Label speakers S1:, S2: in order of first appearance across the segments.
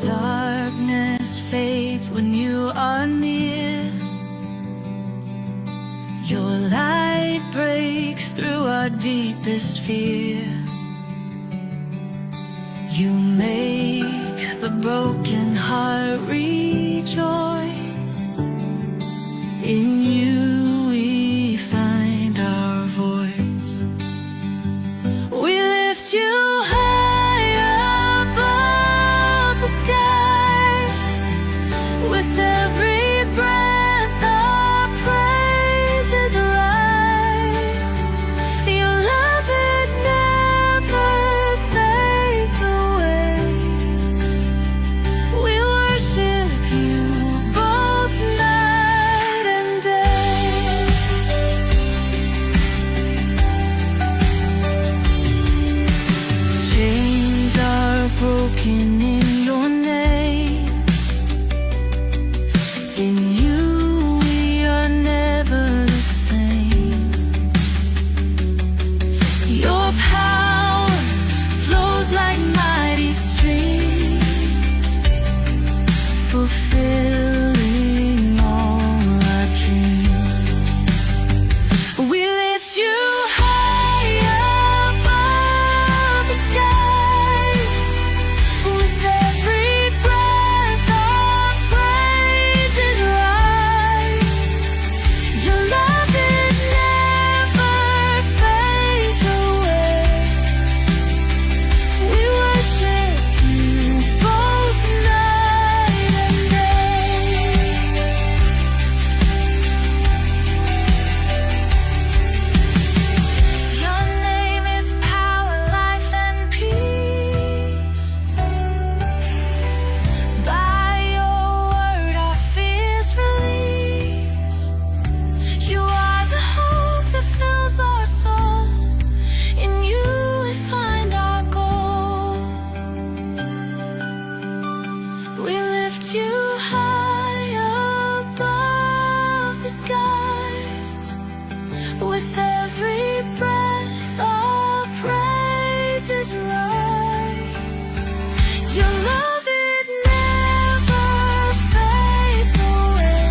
S1: Darkness fades when you are near. Your light breaks through our deepest fear. You make the broken heart rejoice. In you we find our voice. We lift you high above the skies. With every breath our praises rise. Your love, it never fades away. We worship you both night and day. Chains are broken in your name. In you we are never the same. Your power flows like mighty streams, fulfilling all our dreams. We lift you high above the skies. With every breath our praises rise. Your love, it never fades away. We worship you both night and day. Your name is power, life, and peace. By your word our fears release. You are the hope that fills our soul. In you we find our goal. We lift you high above the skies. With every breath our praises rise. Your love, it never fades away.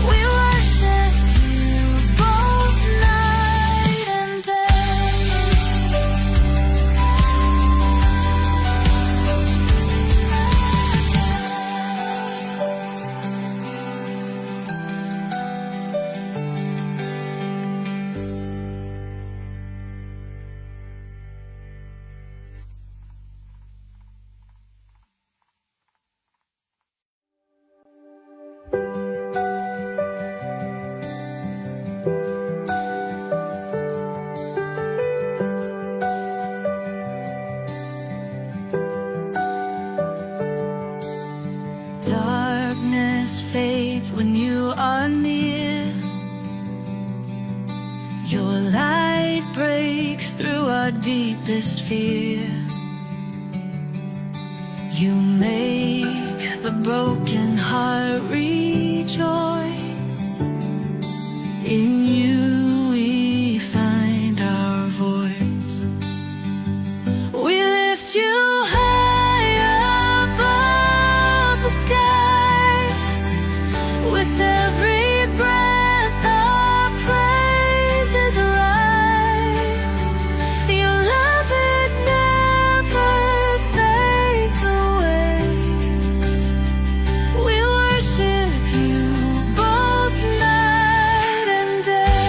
S1: We worship you both night and day. Darkness fades when you are near. Your light breaks through our deepest fear. You make the broken heart rejoice. In you we find our voice. We lift you high above the skies. With every breath our praises rise. Your love, it never fades away. We worship you both night and day.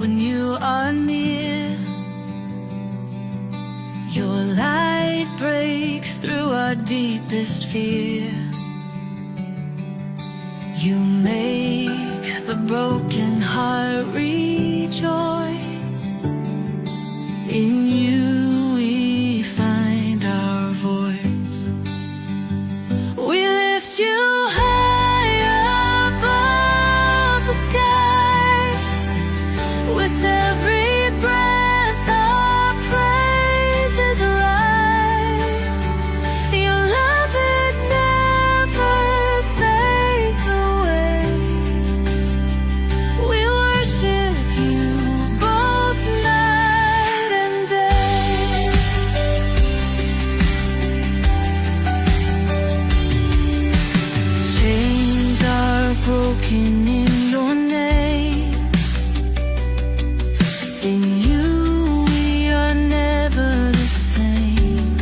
S1: when you are near. Your light breaks through our deepest fear. You make the broken heart rejoice. In you we find our voice. We lift you high above the skies. With every breath our praises rise. Your love, it never fades away. We worship you both night and day. Chains are broken in your name. In you we are never the same.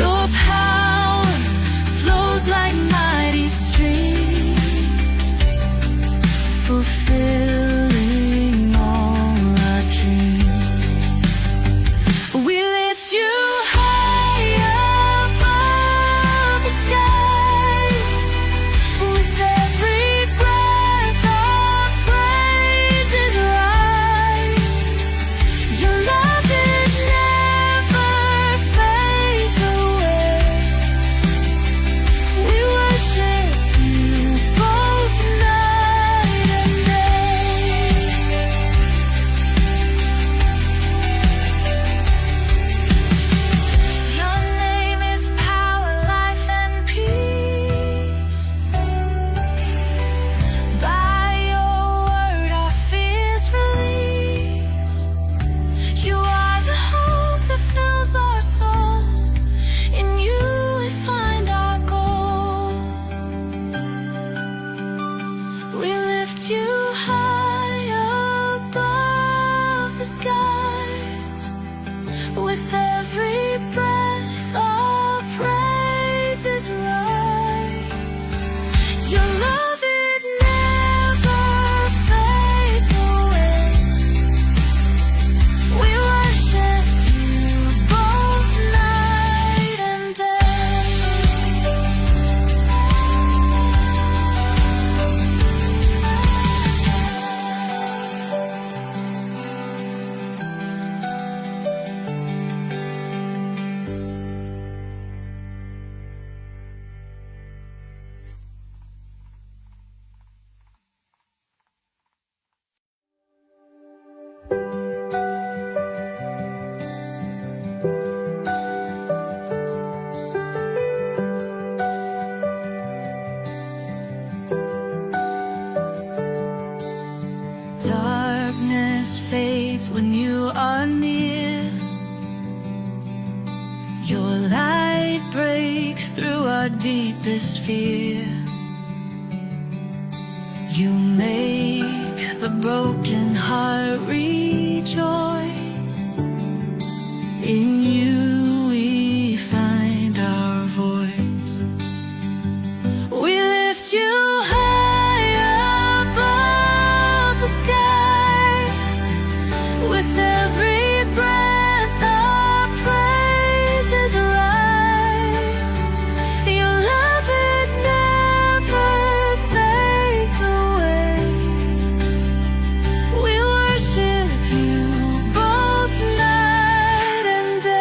S1: Your power flows like mighty streams, fulfilling all our dreams. We lift you high above the skies. With every breath our praises rise. Your love, it never fades away. We worship you both night and day. Your name is power, life, and peace. By your word our fears release. You are the hope that fills our soul. In you we find our goal. We lift you high above the skies. With every breath our praises rise. Your love, it never fades away. We worship you both night and day. Darkness fades when you are near. Your light breaks through our deepest fear. You make the broken heart rejoice. In you we find our voice. We lift you high above the skies. With every breath our praises rise. Your love, it never fades away. We worship you both night and day.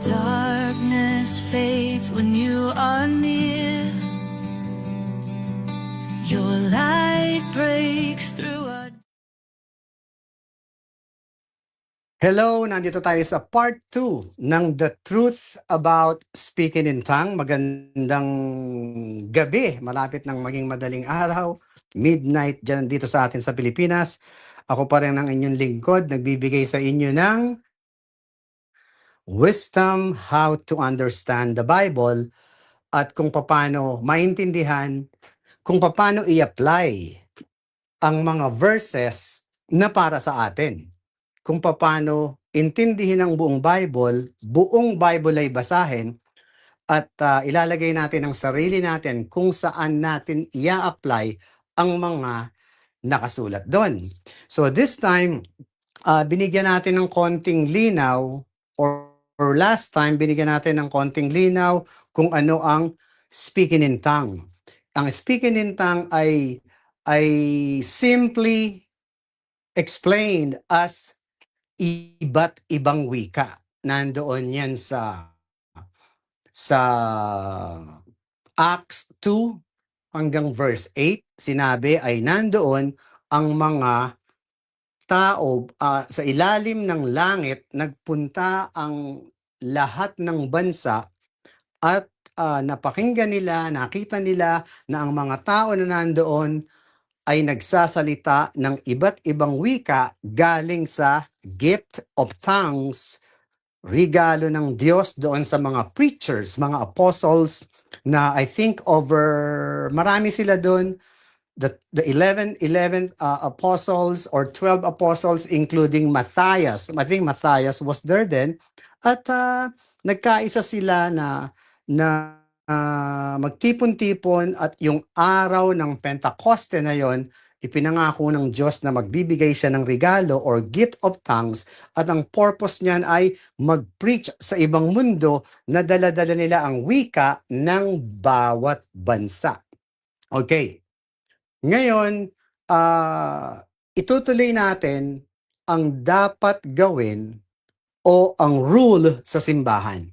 S1: Darkness fades when you are near. Your light breaks through a...
S2: Hello, nandito tayo sa part 2 ng The Truth About Speaking in Tongue. Magandang gabi, malapit ng maging madaling araw, midnight dyan dito sa atin sa Pilipinas. Ako pa rin ang inyong lingkod, nagbibigay sa inyo ng wisdom how to understand the Bible at kung paano maintindihan, kung paano i-apply ang mga verses na para sa atin. Kung paano intindihin ang buong Bible ay basahin at ilalagay natin ang sarili natin kung saan natin i-apply ang mga nakasulat doon. So this time, binigyan natin ng konting linaw or last time, binigyan natin ng konting linaw kung ano ang speaking in tongue. Ang speaking in tongue ay simply explained as iba't ibang wika. Nandoon yan sa Acts 2 hanggang verse 8. Sinabi ay nandoon ang mga tao sa ilalim ng langit, nagpunta ang lahat ng bansa at napakinggan nila, nakita nila na ang mga tao na nandoon ay nagsasalita ng iba't ibang wika galing sa gift of tongues, regalo ng Diyos doon sa mga preachers, mga apostles na I think marami sila doon, the 11 apostles or 12 apostles including Matthias. I think Matthias was there then. At nagkaisa sila na magtipon-tipon at yung araw ng Pentecoste na yon, ipinangako ng Diyos na magbibigay siya ng regalo or gift of tongues at ang purpose niyan ay mag-preach sa ibang mundo na dala-dala nila ang wika ng bawat bansa. Okay. Ngayon, itutuloy natin ang dapat gawin o ang rule sa simbahan.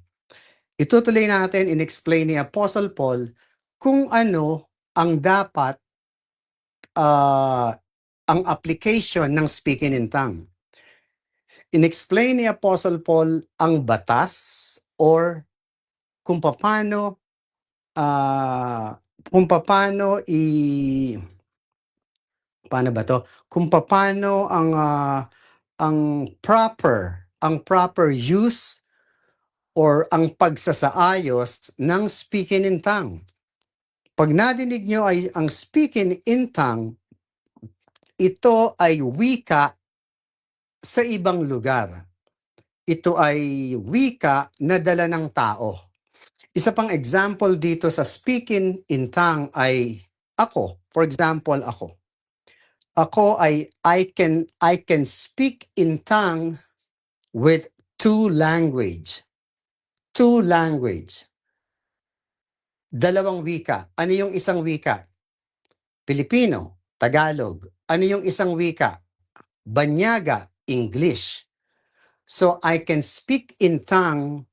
S2: Itutuloy natin, in-explain ni Apostle Paul kung ano ang dapat ang application ng speaking in tongue. In-explain ni Apostle Paul ang batas or kung paano paano ba to? Kung paano ang proper use or ang pagsasaayos ng speaking in tongue. Pag nadinig nyo ay ang speaking in tongue, ito ay wika sa ibang lugar. Ito ay wika na dala ng tao. Isa pang example dito sa speaking in tongue ay ako. For example, ako. Ako ay I can speak in tongue with two language. Dalawang wika. Ano yung isang wika? Pilipino, Tagalog. Ano yung isang wika? Banyaga, English. So I can speak in tongue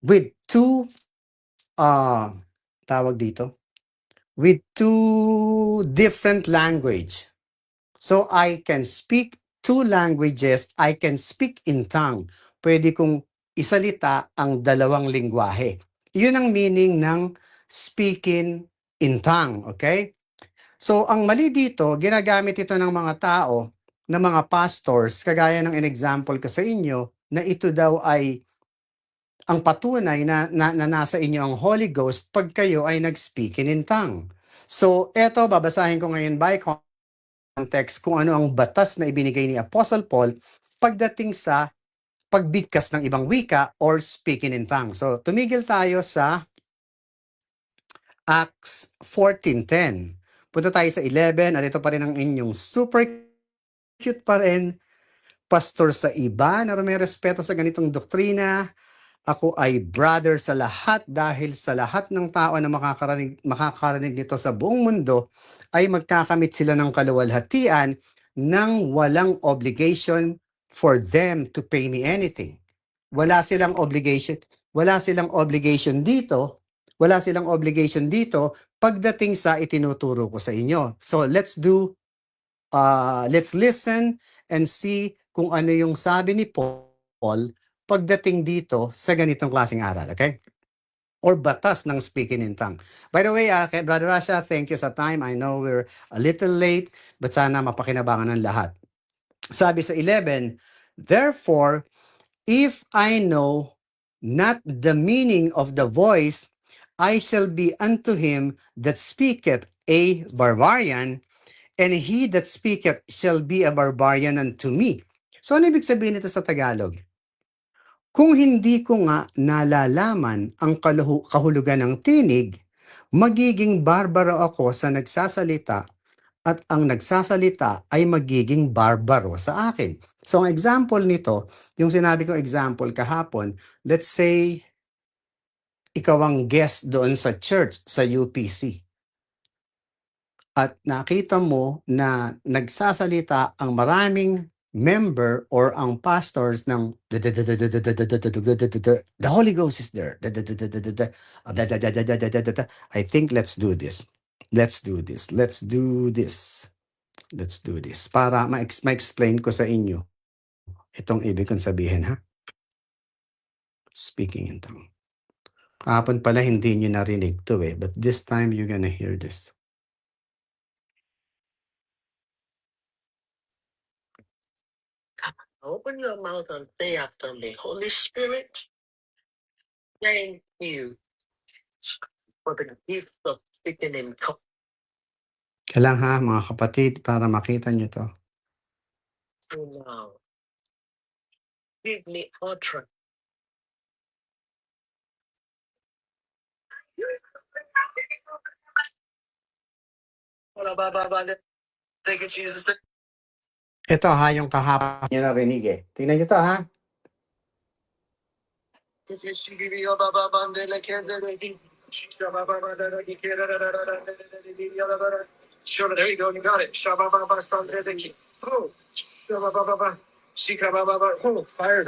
S2: with two with two different language. So I can speak two languages, I can speak in tongue. Pwede kong isalita ang dalawang lingwahe. Yun ang meaning ng speaking in tongue, okay? So ang mali dito, ginagamit ito ng mga tao, ng mga pastors, kagaya ng in-example ko sa inyo, na ito daw ay ang patunay na nasa inyo ang Holy Ghost pag kayo ay nag-speaking in tongue. So eto, babasahin ko ngayon by context kung ano ang batas na ibinigay ni Apostle Paul pagdating sa pagbigkas ng ibang wika or speaking in tongue. So tumigil tayo sa Acts 14:10. Punta tayo sa 11 at ito pa rin ang inyong super cute pa rin pastor sa iba na may respeto sa ganitong doktrina Ako ay brother sa lahat dahil sa lahat ng tao na makakarinig nito sa buong mundo ay magkakamit sila ng kaluwalhatian nang walang obligation for them to pay me anything. Wala silang obligation, wala silang obligation dito, wala silang obligation dito pagdating sa itinuturo ko sa inyo. So let's listen and see kung ano yung sabi ni Paul pagdating dito sa ganitong klaseng aral, okay? Or batas ng speaking in tongue. By the way, kay Brother Rasha, thank you sa time. I know we're a little late, but sana mapakinabangan ng lahat. Sabi sa 11, therefore, if I know not the meaning of the voice, I shall be unto him that speaketh a barbarian, and he that speaketh shall be a barbarian unto me. So ano ibig sabihin nito sa Tagalog? Kung hindi ko nga nalalaman ang kahulugan ng tinig, magiging barbaro ako sa nagsasalita at ang nagsasalita ay magiging barbaro sa akin. So ang example nito, yung sinabi kong example kahapon, let's say ikaw ang guest doon sa church sa UPC. At nakita mo na nagsasalita ang maraming member or ang pastors ng the Holy Ghost is there. I think let's do this. Let's do this. Let's do this. Let's do this. Para ma-explain ko sa inyo itong ibig kong sabihin, ha? Speaking in tongue. Kahapon pala hindi nyo narinig to eh, but this time you're gonna hear this.
S3: Open your mouth and say after me, Holy Spirit, thank you for the gift of speaking in tongues.
S2: Kailangan ha, mga kapatid, para makita nyo to.
S3: Now, give me utterance. Thank you, Jesus.
S2: Ito ha, yung kahapon nyo narinig eh. Tingnan nyo to ha.
S3: Sure, there you go. You got it. Oh, oh, fire's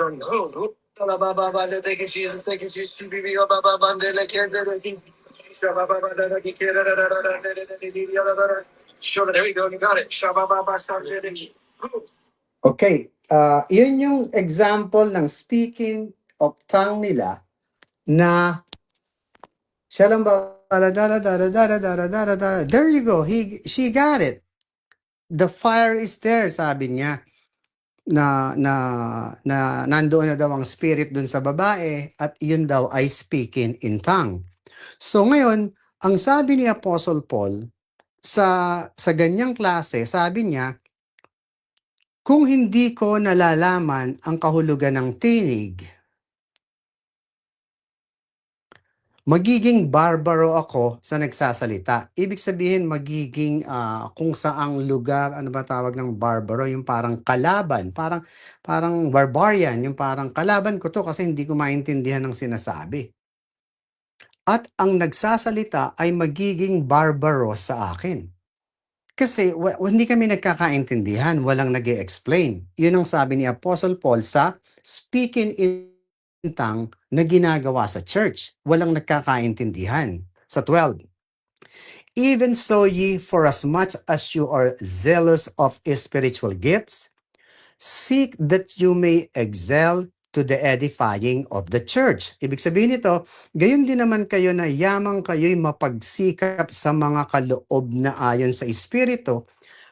S3: on you. Oh, thank you, Jesus. Thank you, Jesus. Sure, there you go. You got it. Oh.
S2: Okay, yun yung example ng speaking of tongue nila na siya lang ba, there you go, she got it. The fire is there, sabi niya. Na nandoon na daw ang spirit dun sa babae at yun daw ay speaking in tongue. So ngayon, ang sabi ni Apostle Paul sa ganyang klase, sabi niya, kung hindi ko nalalaman ang kahulugan ng tinig, magiging barbaro ako sa nagsasalita. Ibig sabihin, magiging kung saang lugar, ano ba tawag ng barbaro? Yung parang kalaban, parang barbarian, yung parang kalaban ko to kasi hindi ko maintindihan ang sinasabi. At ang nagsasalita ay magiging barbaro sa akin. Kasi hindi kami nagkakaintindihan, walang nag-e-explain. Yun ang sabi ni Apostle Paul sa speaking in tongue na ginagawa sa church. Walang nagkakaintindihan. Sa 12. Even so ye, for as much as you are zealous of spiritual gifts, seek that you may excel to the edifying of the church. Ibig sabihin nito, gayon din naman kayo na yamang kayo'y mapagsikap sa mga kaloob na ayon sa Espiritu,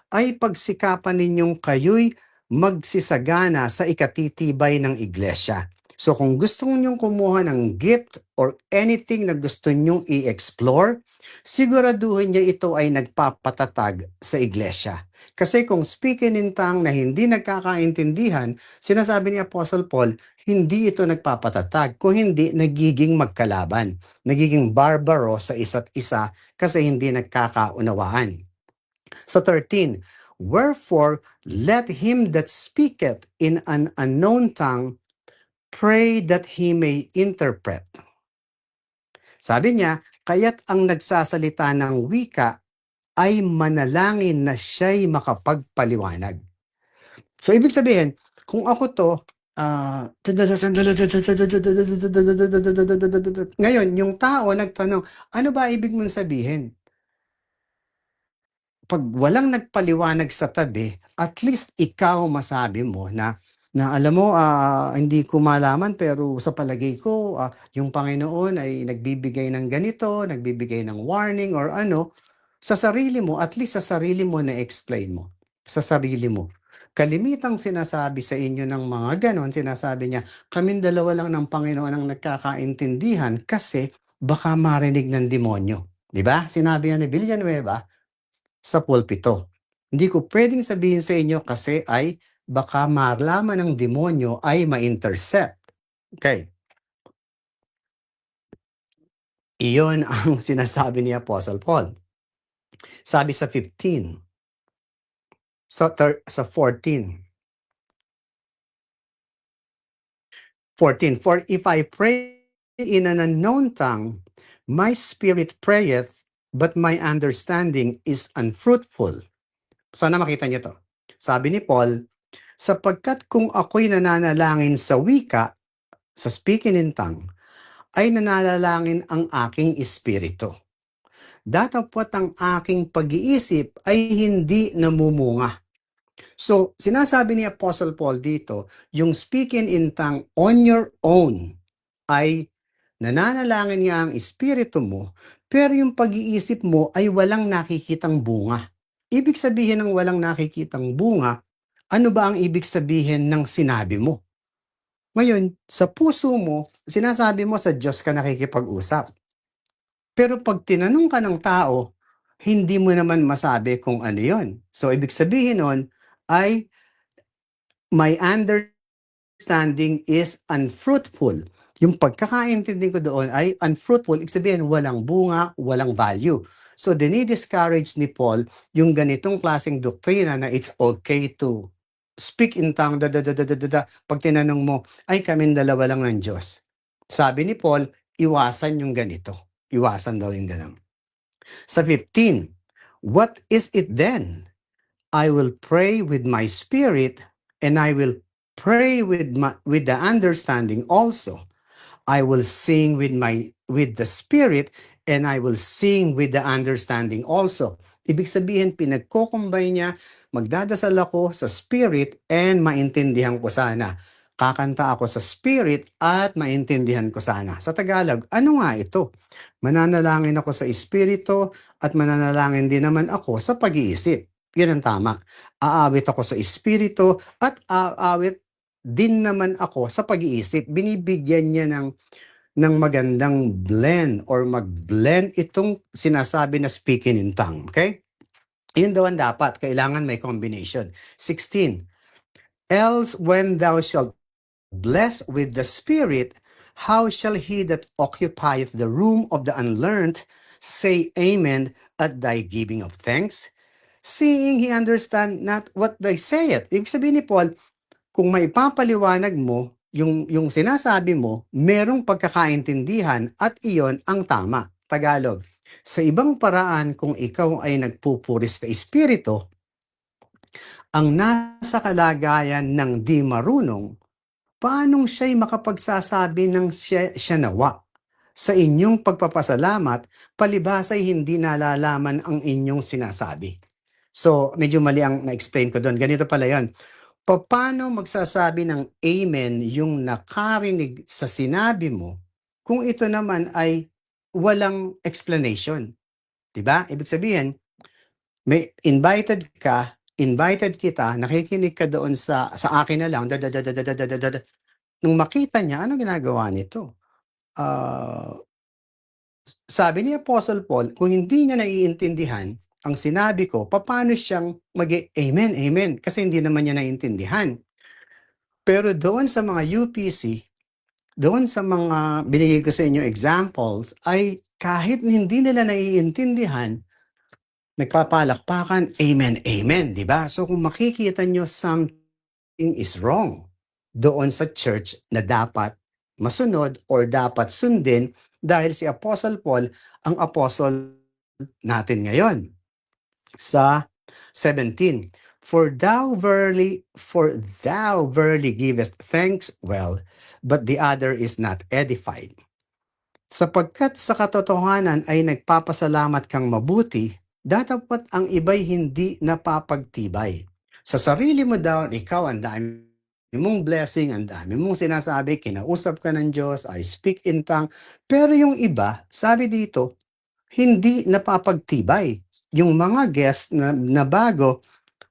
S2: ay pagsikapan ninyong kayo'y magsisagana sa ikatitibay ng iglesia. So kung gusto ninyong kumuha ng gift or anything na gusto ninyong i-explore, siguraduhin niyo ito ay nagpapatatag sa iglesia. Kasi kung speaking in tongue na hindi nagkakaintindihan, sinasabi ni Apostle Paul, hindi ito nagpapatatag, kung hindi nagiging magkalaban, nagiging barbaro sa isa't isa kasi hindi nagkakaunawaan. Sa 13, wherefore let him that speaketh in an unknown tongue pray that he may interpret. Sabi niya, kaya't ang nagsasalita ng wika ay manalangin na siya'y makapagpaliwanag. So, ibig sabihin, kung ako to, ngayon, yung tao nagtanong, ano ba ibig mong sabihin? Pag walang nagpaliwanag sa tabi, at least ikaw masabi mo na alam mo, hindi ko malaman pero sa palagay ko, yung Panginoon ay nagbibigay ng ganito, nagbibigay ng warning or ano, sa sarili mo, at least sa sarili mo na-explain mo. Sa sarili mo. Kalimitang sinasabi sa inyo ng mga ganon, sinasabi niya, kaming dalawa lang ng Panginoon ang nagkakaintindihan kasi baka marinig ng demonyo. Di ba? Sinabi yan ni Villanueva sa pulpito. Hindi ko pwedeng sabihin sa inyo kasi ay baka malaman ng demonyo ay ma-intercept. Okay. Iyon ang sinasabi ni Apostle Paul. Sabi sa 15. Sa 14. 14. For if I pray in an unknown tongue, my spirit prayeth, but my understanding is unfruitful. Sana makita niyo to. Sabi ni Paul, sapagkat kung ako'y nananalangin sa wika, sa speaking in tongue, ay nananalangin ang aking espiritu. Datapwat ang aking pag-iisip ay hindi namumunga. So, sinasabi ni Apostle Paul dito, yung speaking in tongue on your own ay nananalangin nga ang espiritu mo, pero yung pag-iisip mo ay walang nakikitang bunga. Ibig sabihin ng walang nakikitang bunga, ano ba ang ibig sabihin ng sinabi mo? Ngayon, sa puso mo, sinasabi mo sa Diyos ka nakikipag-usap. Pero pag tinanong ka ng tao, hindi mo naman masabi kung ano yon. So, ibig sabihin nun ay my understanding is unfruitful. Yung pagkakaintindi ko doon ay unfruitful, ibig sabihin walang bunga, walang value. So, dinidiscourage ni Paul yung ganitong klaseng doktrina na it's okay to speak in tongue, pag tinanong mo, ay kaming dalawa lang ng Diyos. Sabi ni Paul, iwasan yung ganito. Iwasan daw yung ganun. Sa 15, what is it then? I will pray with my spirit and I will pray with the understanding also. I will sing with the spirit and I will sing with the understanding also. Ibig sabihin, pinagko-combine niya, magdadasal ako sa spirit and maintindihan ko sana. Kakanta ako sa spirit at maintindihan ko sana. Sa Tagalog, ano nga ito? Mananalangin ako sa espiritu at mananalangin din naman ako sa pag-iisip. Yan ang tama. Aawit ako sa espiritu at aawit din naman ako sa pag-iisip. Binibigyan niya ng magandang blend or mag-blend itong sinasabi na speaking in tongue. Okay? Yun daw ang dapat. Kailangan may combination. 16. Else when thou shalt bless with the Spirit, how shall he that occupieth the room of the unlearned say amen at thy giving of thanks? Seeing he understand not what they sayeth. Ibig sabihin ni Paul, kung maipapaliwanag mo, yung sinasabi mo, merong pagkakaintindihan at iyon ang tama. Tagalog. Sa ibang paraan, kung ikaw ay nagpupuris sa espiritu, ang nasa kalagayan ng di marunong, paanong siya'y makapagsasabi ng siya nawa? Sa inyong pagpapasalamat, palibhas ay hindi nalalaman ang inyong sinasabi. So, medyo mali ang na-explain ko doon. Ganito pala yan. Paano magsasabi ng amen yung nakarinig sa sinabi mo kung ito naman ay walang explanation? Diba? Ibig sabihin, may invited kita, nakikinig ka doon sa akin na lang, nung makita niya, ano ginagawa nito? Sabi ni Apostle Paul, kung hindi niya naiintindihan ang sinabi ko, paano siyang mag-amen, amen? Kasi hindi naman niya naiintindihan. Pero doon sa mga UPC, doon sa mga binigay ko sa inyo examples, ay kahit hindi nila naiintindihan, nagpapalakpakan, amen, amen, di ba? So kung makikita nyo something is wrong, doon sa church na dapat masunod or dapat sundin dahil si Apostle Paul ang apostle natin ngayon. Sa 17, for thou verily givest thanks well, but the other is not edified. Sapagkat sa katotohanan ay nagpapasalamat kang mabuti, dapat ang iba'y hindi napapagtibay. Sa sarili mo daw, ikaw ang dami mong blessing, ang dami mong sinasabi, kinausap ka ng Diyos, I speak in tongue. Pero yung iba, sabi dito, hindi napapagtibay. Yung mga guests na bago,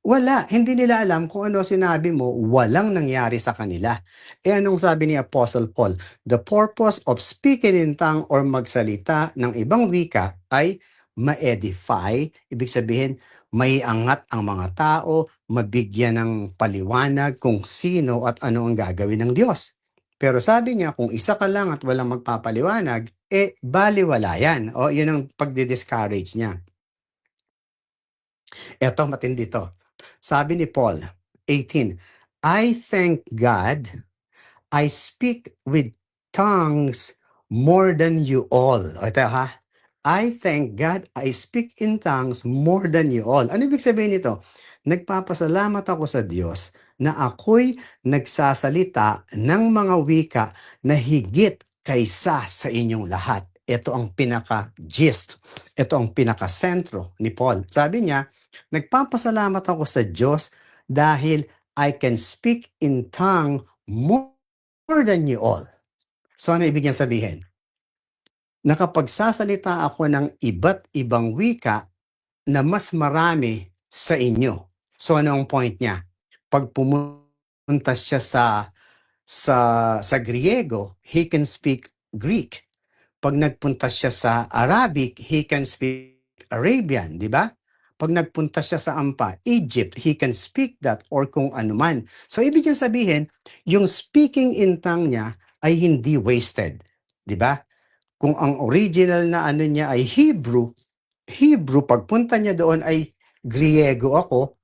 S2: wala, hindi nila alam kung ano sinabi mo, walang nangyari sa kanila. Anong sabi ni Apostle Paul? The purpose of speaking in tongue or magsalita ng ibang wika ay ma-edify, ibig sabihin, may angat ang mga tao, mabigyan ng paliwanag kung sino at ano ang gagawin ng Diyos. Pero sabi niya, kung isa ka lang at walang magpapaliwanag, baliwala yan. O, yun ang pagdi-discourage niya. Eto, matindi to. Sabi ni Paul, 18, I thank God I speak with tongues more than you all. O ito ha, I thank God I speak in tongues more than you all. Ano ibig sabihin nito? Nagpapasalamat ako sa Diyos na ako'y nagsasalita ng mga wika na higit kaysa sa inyong lahat. Ito ang pinaka-gist. Ito ang pinaka-sentro ni Paul. Sabi niya, nagpapasalamat ako sa Diyos dahil I can speak in tongue more than you all. So ano ibig niya sabihin? Nakapagsasalita ako ng iba't ibang wika na mas marami sa inyo. So ano ang point niya? Pag pumunta siya sa Griego, he can speak Greek. Pag nagpunta siya sa Arabic, he can speak Arabian, di ba? Pag nagpunta siya sa Egypt, he can speak that or kung ano man. So ibig niya sabihin, yung speaking in tongue niya ay hindi wasted, di ba? Kung ang original na ano niya ay Hebrew, pagpunta niya doon ay Griego ako,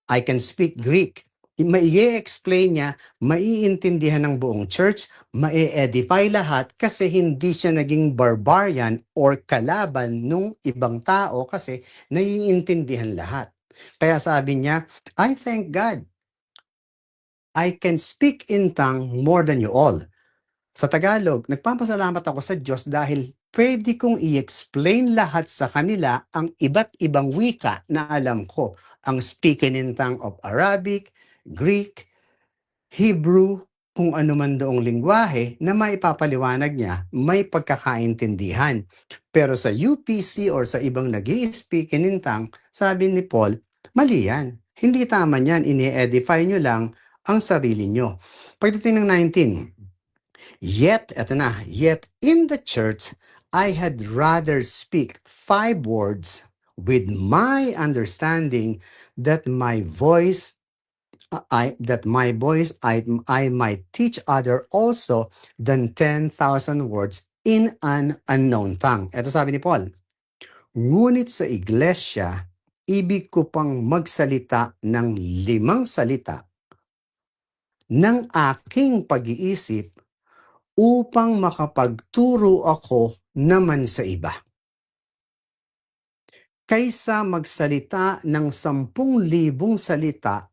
S2: I can speak Greek. Mai-explain niya, maiintindihan ng buong church, mai-edify lahat kasi hindi siya naging barbarian or kalaban nung ibang tao kasi naiintindihan lahat. Kaya sabi niya, I thank God. I can speak in tongue more than you all. Sa Tagalog, nagpapasalamat ako sa Diyos dahil pwede kong i-explain lahat sa kanila ang iba't ibang wika na alam ko. Ang speaking in tongue of Arabic, Greek, Hebrew, kung ano man doong lingwahe na maipapaliwanag niya, may pagkakaintindihan. Pero sa UPC or sa ibang nag-i-speak in tongue, sabi ni Paul, mali yan. Hindi tama yan, ini-edify nyo lang ang sarili nyo. Pagdating ng 19, yet in the church, I had rather speak 5 words with my understanding that my voice I might teach other also than 10,000 words in an unknown tongue. Ito sabi ni Paul, ngunit sa iglesia, ibig ko pang magsalita ng 5 salita ng aking pag-iisip upang makapagturo ako naman sa iba. Kaysa magsalita ng 10,000 salita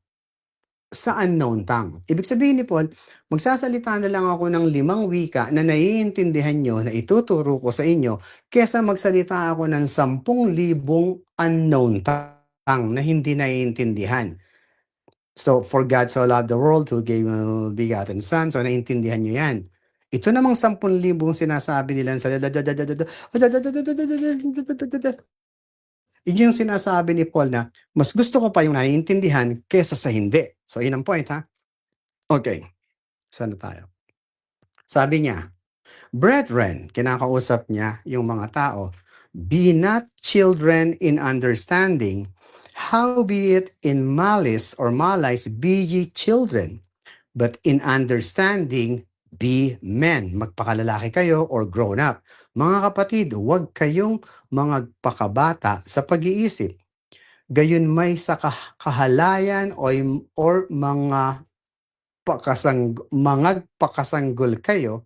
S2: sa unknown tongue. Ibig sabihin ni Paul, magsasalita na lang ako ng 5 wika na naiintindihan nyo, na ituturo ko sa inyo, kesa magsalita ako ng 10,000 unknown tongue na hindi naiintindihan. So, for God so loved the world who gave a begotten Son. So, naiintindihan nyo yan. Ito namang 10,000 sinasabi nila sa yun yung sinasabi ni Paul na mas gusto ko pa yung naiintindihan kesa sa hindi. So, yun ang point, ha? Okay. Saan na tayo? Sabi niya, brethren, kinakausap niya yung mga tao, be not children in understanding, howbeit in malice or malice be ye children, but in understanding be men. Magpakalalaki kayo or grown up. Mga kapatid, huwag kayong mga pakabata sa pag-iisip. Gayon may sa kahalayan or mga mangagpakasanggol kayo,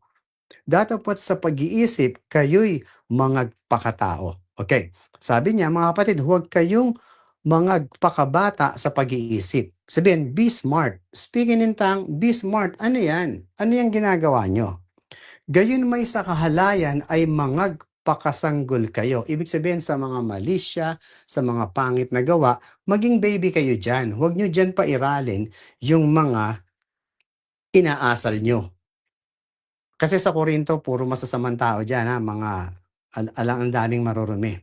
S2: datapwat sa pag-iisip kayo'y mangagpakatao. Okay, sabi niya, mga kapatid, huwag kayong mangagpakabata sa pag-iisip. Sabihin, be smart. Speaking in tongue, be smart. Ano yan? Ano yung ginagawa nyo? Gayon may sa kahalayan ay mangagpakasanggol kayo. Ibig sabihin sa mga malisya, sa mga pangit na gawa, maging baby kayo dyan. Huwag nyo dyan pairalin yung mga inaasal nyo. Kasi sa Korinto, puro masasamang tao dyan, ha? Mga ang daming marurumi.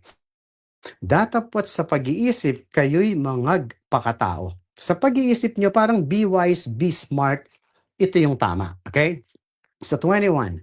S2: Datapwat sa pag-iisip, kayo'y mangagpakatao. Sa pag-iisip nyo, parang be wise, be smart, ito yung tama. Okay? Sa 21,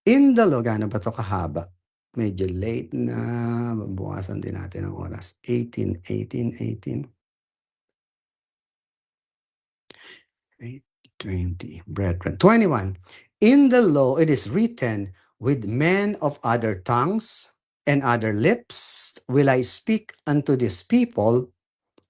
S2: in the law, gaano ba ito kahaba? Medyo late na, mabukasan din natin ang oras. 18. 8:20, brethren. 21, in the law it is written, with men of other tongues and other lips will I speak unto this people,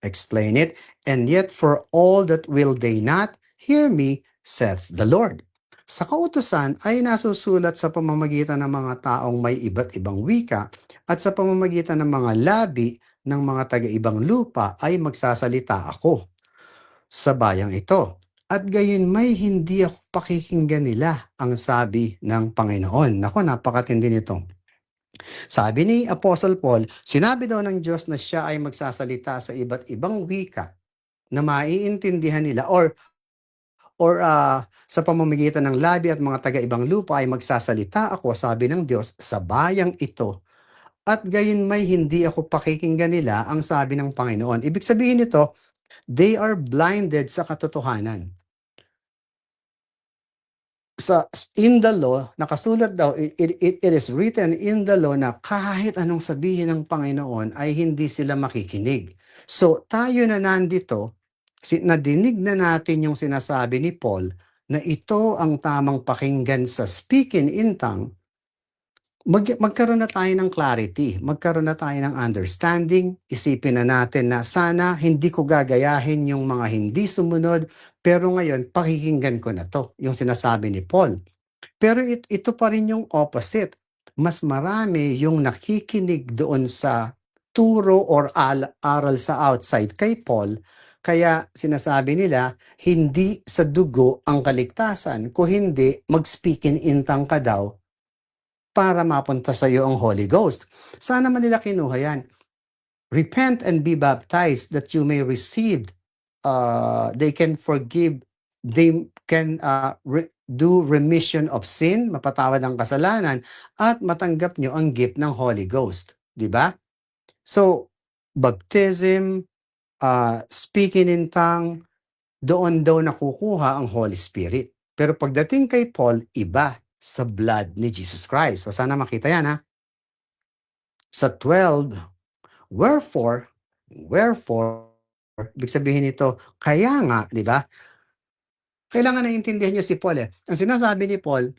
S2: explain it, and yet for all that will they not hear me, saith the Lord. Sa kautusan ay nasusulat sa pamamagitan ng mga taong may iba't ibang wika at sa pamamagitan ng mga labi ng mga taga-ibang lupa ay magsasalita ako sa bayang ito. At gayon may hindi ako pakikinggan nila, ang sabi ng Panginoon. Nako, napakatindi nito. Sabi ni Apostle Paul, sinabi daw ng Diyos na siya ay magsasalita sa iba't ibang wika na maiintindihan nila or sa pamamagitan ng labi at mga taga-ibang lupa ay magsasalita ako, sabi ng Diyos, sa bayang ito. At gayon may hindi ako pakikinggan nila, ang sabi ng Panginoon. Ibig sabihin nito, they are blinded sa katotohanan. In the law, nakasulat daw, it is written in the law na kahit anong sabihin ng Panginoon ay hindi sila makikinig. So tayo na nandito, nadinig na natin yung sinasabi ni Paul na ito ang tamang pakinggan sa speaking in tongue, magkaroon na tayo ng clarity, magkaroon na tayo ng understanding, isipin na natin na sana hindi ko gagayahin yung mga hindi sumunod, pero ngayon pakikinggan ko na to, yung sinasabi ni Paul. Pero ito pa rin yung opposite. Mas marami yung nakikinig doon sa turo or aral sa outside kay Paul, kaya sinasabi nila, hindi sa dugo ang kaligtasan, kung hindi mag-speaking in tongue ka daw, para mapunta sa iyo ang Holy Ghost. Sana man nila kinuha yan. Repent and be baptized that you may receive, they can forgive, they can do remission of sin, mapatawad ang kasalanan, at matanggap nyo ang gift ng Holy Ghost. Diba? So, baptism, speaking in tongue, doon daw nakukuha ang Holy Spirit. Pero pagdating kay Paul, iba, sa blood ni Jesus Christ. So sana makita yan, ha? Sa 12, wherefore, ibig sabihin nito, kaya nga, di ba? Kailangan naiintindihan nyo si Paul, eh. Ang sinasabi ni Paul,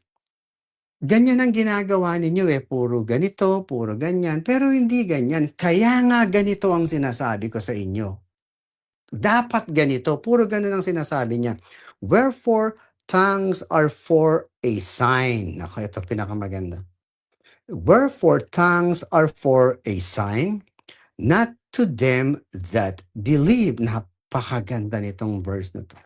S2: ganyan ang ginagawa ninyo, eh. Puro ganito, puro ganyan. Pero hindi ganyan. Kaya nga ganito ang sinasabi ko sa inyo. Dapat ganito. Puro ganun ang sinasabi niya. Wherefore, tongues are for a sign. Ako, ito pinakamaganda. Wherefore, tongues are for a sign, not to them that believe. Napakaganda nitong verse na to.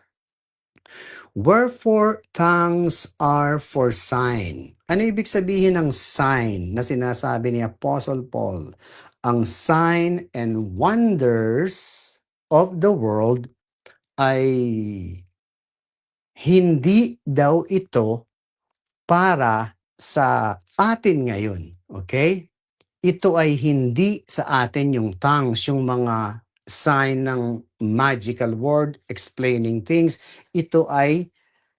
S2: Wherefore, tongues are for sign. Ano ibig sabihin ng sign na sinasabi ni Apostle Paul? Ang sign and wonders of the world ay hindi daw ito para sa atin ngayon. Okay? Ito ay hindi sa atin yung tongues, yung mga sign ng magical word, explaining things. Ito ay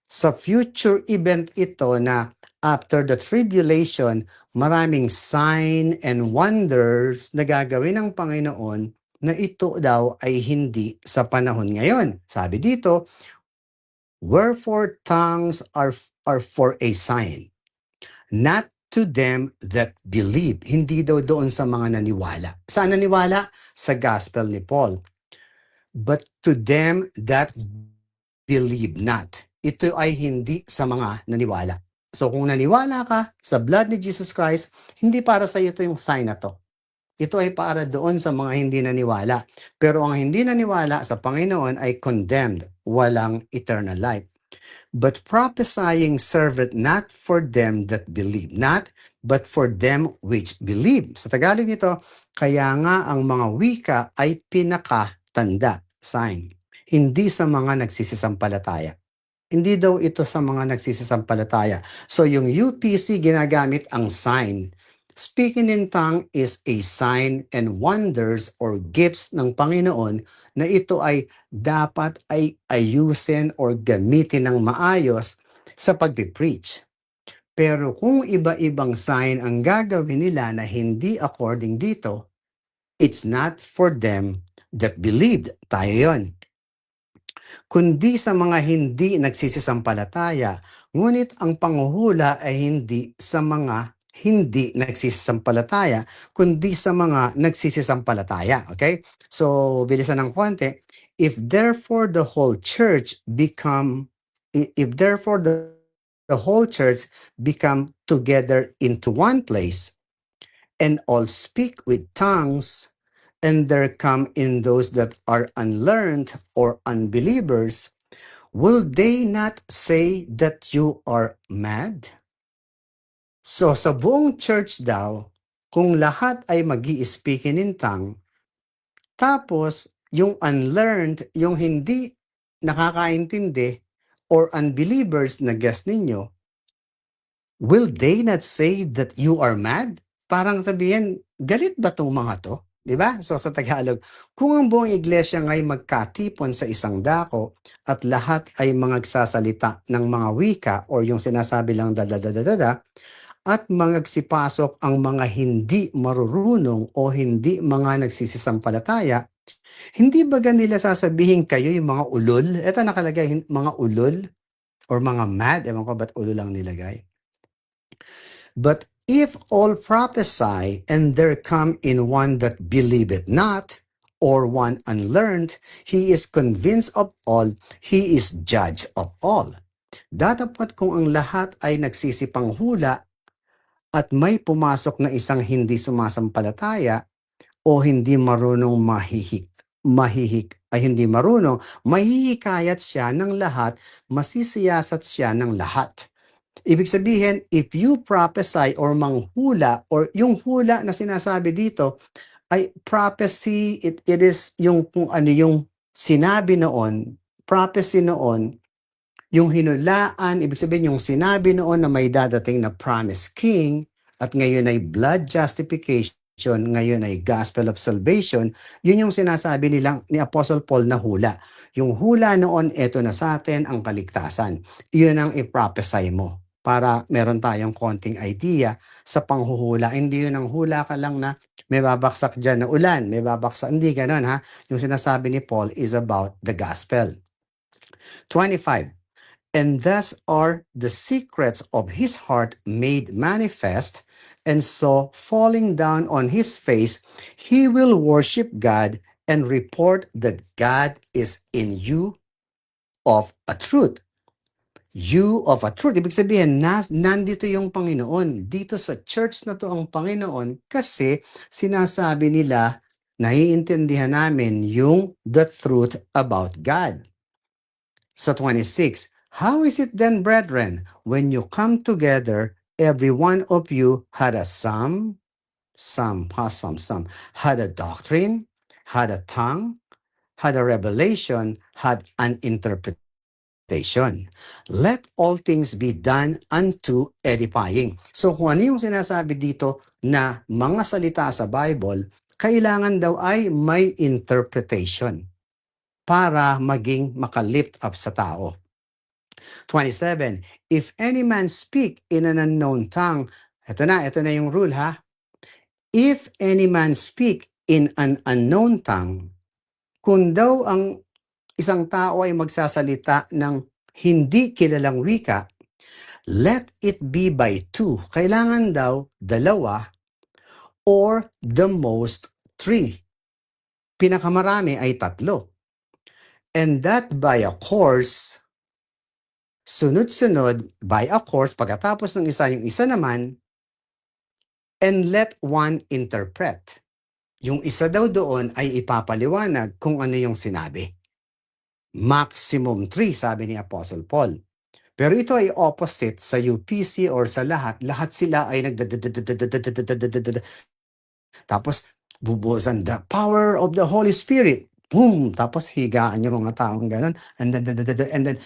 S2: sa future event ito na after the tribulation, maraming sign and wonders na gagawin ng Panginoon na ito daw ay hindi sa panahon ngayon. Sabi dito, wherefore tongues are for a sign, not to them that believe. Hindi daw doon sa mga naniwala. Saan naniwala? Sa gospel ni Paul. But to them that believe not. ito ay hindi sa mga naniwala. So kung naniwala ka sa blood ni Jesus Christ, hindi para sa iyo ito yung sign na to. Ito ay para doon sa mga hindi naniwala. Pero ang hindi naniwala sa Panginoon ay condemned, walang eternal life. But prophesying serveth not for them that believe not, but for them which believe. Sa Tagalog nito, kaya nga ang mga wika ay pinakatanda, sign, hindi sa mga nagsisisampalataya. Hindi daw ito sa mga nagsisisampalataya. So yung UPC ginagamit ang sign. Speaking in tongue is a sign and wonders or gifts ng Panginoon na ito ay dapat ay ayusin or gamitin ng maayos sa pagpipreach. Pero kung iba-ibang sign ang gagawin nila na hindi according dito, it's not for them that believed. Tayo yon. Kundi sa mga hindi nagsisisampalataya, ngunit ang panghuhula ay hindi sa mga hindi nagsisisampalataya, kundi sa mga nagsisisampalataya. Okay? So, bilisan ng konti. If therefore the whole church the whole church become together into one place, and all speak with tongues, and there come in those that are unlearned or unbelievers, will they not say that you are mad? So sa buong church daw, kung lahat ay magi-speaking in tongue, tapos yung unlearned, yung hindi nakakaintindi, or unbelievers na guest ninyo, will they not say that you are mad? Parang sabihin, galit ba tong mga to? Diba? So sa Tagalog, kung ang buong iglesia ngay magkatipon sa isang dako at lahat ay magsasalita ng mga wika or yung sinasabi lang dadadadada at magsipasok ang mga hindi marurunong o hindi mga nagsisisampalataya, hindi ba nila sasabihin kayo yung mga ulol? Ito nakalagay, mga ulol or mga mad. Ewan ko ba't ulol lang nilagay. But if all prophesy, and there come in one that believeth not, or one unlearned, he is convinced of all, he is judge of all. Dadapat kung ang lahat ay nagsisipanghula at may pumasok na isang hindi sumasampalataya o hindi marunong mahihikayat siya ng lahat, masisiyasat siya ng lahat. Ibig sabihin, if you prophesy or manghula, or yung hula na sinasabi dito, ay prophecy, it is yung kung ano yung sinabi noon, prophecy noon, yung hinulaan, ibig sabihin yung sinabi noon na may dadating na promised king, at ngayon ay blood justification, ngayon ay gospel of salvation, yun yung sinasabi nilang ni Apostle Paul na hula. Yung hula noon, eto na sa atin ang kaligtasan. Yun ang i-prophesy mo para meron tayong konting idea sa panghuhula. Hindi yun ang hula ka lang na may babaksak dyan na ulan, may babaksak, hindi ganun ha. Yung sinasabi ni Paul is about the gospel. 25. And thus are the secrets of his heart made manifest, and so falling down on his face, he will worship God and report that God is in you of a truth. You of a truth. Ibig sabihin, nandito yung Panginoon. Dito sa church na to ang Panginoon kasi sinasabi nila, naiintindihan namin yung the truth about God. Sa 26, how is it then, brethren, when you come together, every one of you had a had a doctrine, had a tongue, had a revelation, had an interpretation. Let all things be done unto edifying. So kung ano yung sinasabi dito na mga salita sa Bible, kailangan daw ay may interpretation para maging makalift up sa tao. 27, if any man speak in an unknown tongue, ito na yung rule ha. If any man speak in an unknown tongue, kung daw ang isang tao ay magsasalita ng hindi kilalang wika, let it be by two. Kailangan daw dalawa or the most three. Pinakamarami ay tatlo. And that by a course sunod-sunod by a course, pagkatapos ng isa, yung isa naman, and let one interpret. Yung isa daw doon ay ipapaliwanag kung ano yung sinabi. Maximum 3, sabi ni Apostle Paul. Pero ito ay opposite sa UPC or sa lahat. Lahat sila ay tapos bubuhusan the power of the Holy Spirit. Boom! Tapos higaan yung mga taong gano'n. And then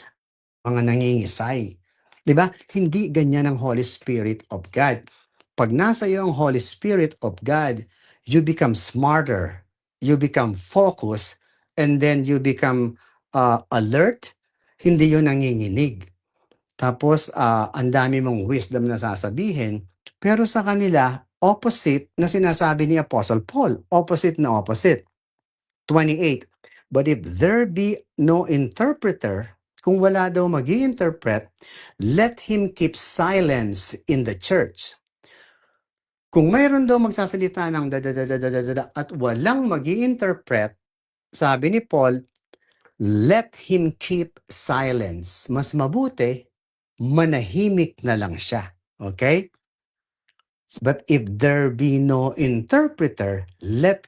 S2: mga nangingisay. Di ba? Hindi ganyan ang Holy Spirit of God. Pag nasa iyo ang Holy Spirit of God, you become smarter, you become focused, and then you become alert. Hindi yun nanginginig. Tapos, ang dami mong wisdom na sasabihin, pero sa kanila, opposite na sinasabi ni Apostle Paul. Opposite na opposite. 28. But if there be no interpreter, kung wala daw mag-i-interpret, let him keep silence in the church. Kung mayroon daw magsasalita ng at walang mag-i-interpret, sabi ni Paul, let him keep silence. Mas mabuti, manahimik na lang siya. Okay? But if there be no interpreter, let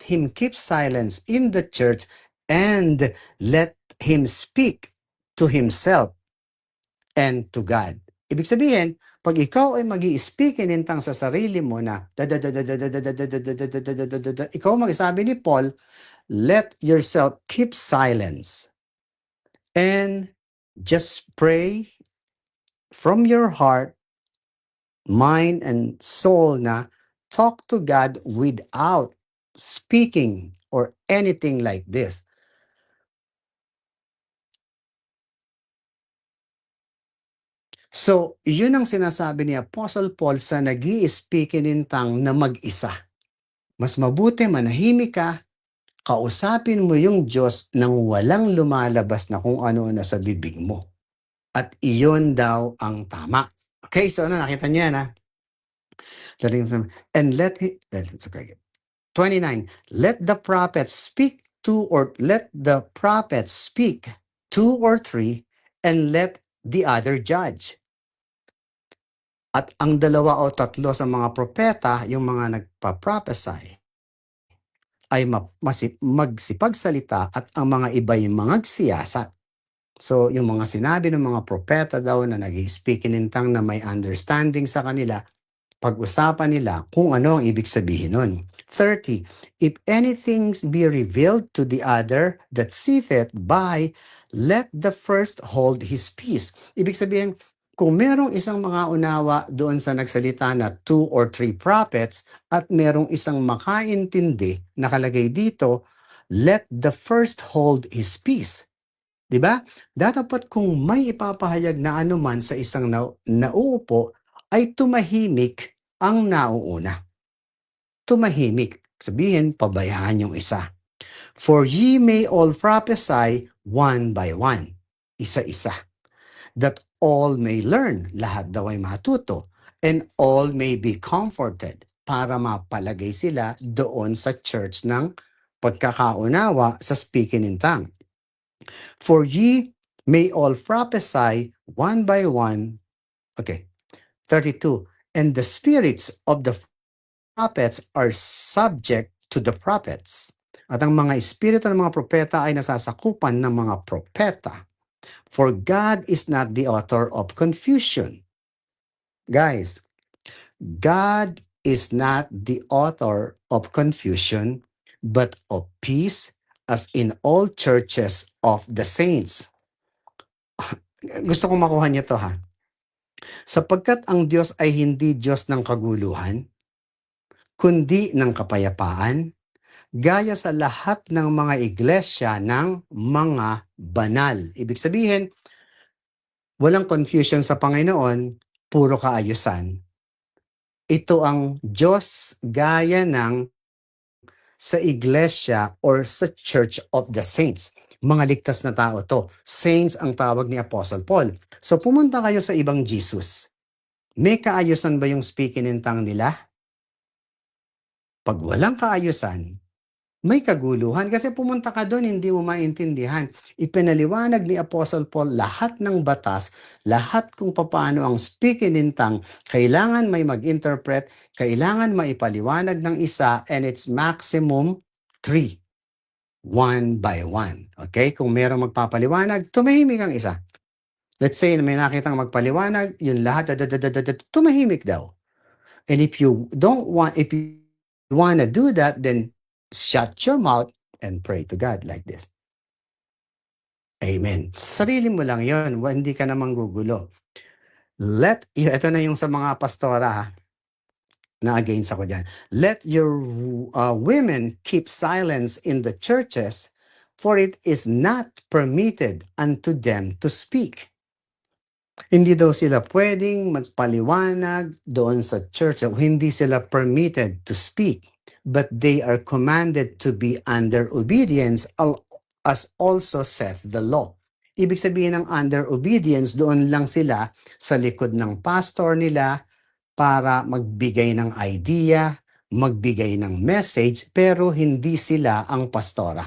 S2: him keep silence in the church and let him speak to himself and to God. Ibig sabihin, pag ikaw ay magi-speak inintang sa sarili mo na ikaw magsasabi ni Paul, let yourself keep silence and just pray from your heart, mind, and soul na talk to God without speaking or anything like this. So, yun ang sinasabi ni Apostle Paul sa nag-i-speak inintang na mag-isa. Mas mabuti manahimik ka, kausapin mo yung Diyos nang walang lumalabas na kung ano na sa bibig mo. At iyon daw ang tama. Okay, so nakita niyo yan ha? And let 29. Let the prophets speak two or three, and let the other judge. At ang dalawa o tatlo sa mga propeta, yung mga nagpa-prophesy, ay magsipagsalita at ang mga iba yung mga siyasat. So, yung mga sinabi ng mga propeta daw na nag-i-speak inintang na may understanding sa kanila, pag-usapan nila kung ano ang ibig sabihin nun. 30. If anything be revealed to the other that seeth by, let the first hold his peace. Ibig sabihin, kung merong isang mga unawa doon sa nagsalita na 2 or 3 prophets at merong isang makaintindi, nakalagay dito, let the first hold his peace. Diba? Dapat kung may ipapahayag na anuman sa isang nauupo, ay tumahimik ang nauuna. Tumahimik. Sabihin, pabayaan yung isa. For ye may all prophesy one by one. Isa-isa. That all may learn. Lahat daw ay matuto. And all may be comforted. Para mapalagay sila doon sa church ng pagkakaunawa sa speaking in tongue. For ye may all prophesy one by one. Okay. 32. And the spirits of the prophets are subject to the prophets. At ang mga espiritu ng mga propeta ay nasasakupan ng mga propeta. For God is not the author of confusion. Guys, God is not the author of confusion, but of peace, as in all churches of the saints. Gusto kong makuha niyo to ha. Sapagkat ang Diyos ay hindi Diyos ng kaguluhan, kundi ng kapayapaan, gaya sa lahat ng mga iglesia ng mga banal. Ibig sabihin, walang confusion sa Panginoon, puro kaayusan. Ito ang Diyos gaya ng sa iglesia or sa church of the saints. Mga ligtas na tao to. Saints ang tawag ni Apostle Paul. So pumunta kayo sa ibang Jesus. May kaayusan ba yung speaking in tongue nila? Pag walang kaayusan, may kaguluhan kasi pumunta ka doon, hindi mo maintindihan. Ipinaliwanag ni Apostle Paul lahat ng batas, lahat kung paano ang speaking in tongue, kailangan may mag-interpret, kailangan maipaliwanag ng isa, and it's maximum 3, one by one. Okay? Kung merong magpapaliwanag, tumahimik ang isa. Let's say may nakitang magpaliwanag, yung lahat, tumahimik daw. And if you want to do that, then shut your mouth and pray to God like this. Amen. Sarili mo lang yon, hindi ka namang gugulo. Ito na yung sa mga pastora ha, na against ako dyan. Let your women keep silence in the churches, for it is not permitted unto them to speak. Hindi daw sila pwedeng magpaliwanag doon sa church. Hindi sila permitted to speak. But they are commanded to be under obedience as also saith the law. Ibig sabihin ng under obedience, doon lang sila sa likod ng pastor nila para magbigay ng idea, magbigay ng message, pero hindi sila ang pastora.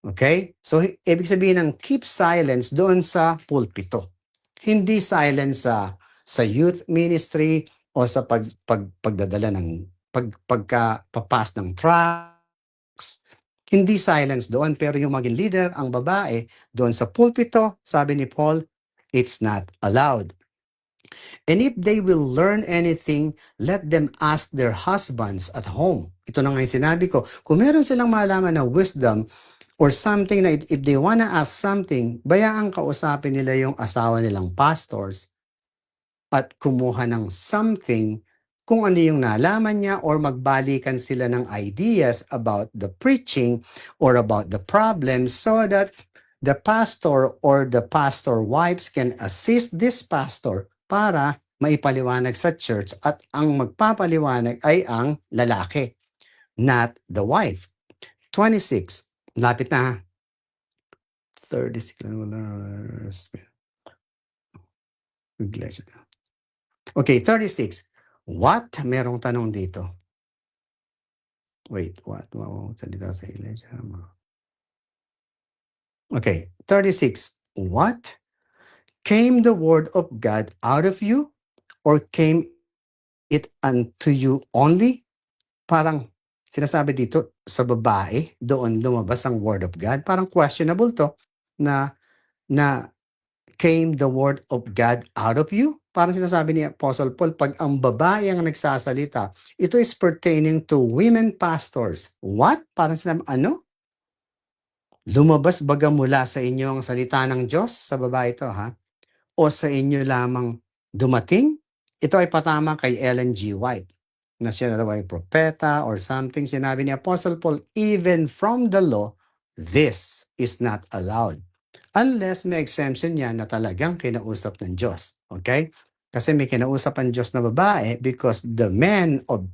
S2: Okay? So, ibig sabihin ng keep silence doon sa pulpito. Hindi silence sa youth ministry o sa pagdadala ng pagkapapas ng tracts. Hindi silence doon, pero yung maging leader, ang babae, doon sa pulpito, sabi ni Paul, it's not allowed. And if they will learn anything, let them ask their husbands at home. Ito na nga yung sinabi ko. Kung meron silang malaman na wisdom or something na if they wanna ask something, bayaan kausapin nila yung asawa nilang pastors at kumuha ng something kung ano yung nalaman niya or magbalikan sila ng ideas about the preaching or about the problem so that the pastor or the pastor wives can assist this pastor para maipaliwanag sa church at ang magpapaliwanag ay ang lalaki, not the wife. 26. Lapit na. 36. Okay, 36. What? Merong tanong dito. Wait, what? Wow, salita sa iglesia. Okay, 36. What? Came the word of God out of you? Or came it unto you only? Parang sinasabi dito sa babae, doon lumabas ang word of God. Parang questionable to na came the word of God out of you? Parang sinasabi ni Apostle Paul, pag ang babae ang nagsasalita, ito is pertaining to women pastors. What? Parang sinabi, ano? Lumabas baga mula sa inyo ang salita ng Diyos? Sa babae ito, ha? O sa inyo lamang dumating? Ito ay patama kay Ellen G. White, na siya na daw ay propeta or something. Sinabi ni Apostle Paul, even from the law, this is not allowed. Unless may exemption niya na talagang kinausap ng Diyos. Okay? Kasi may kinausap ang Diyos na babae because the man of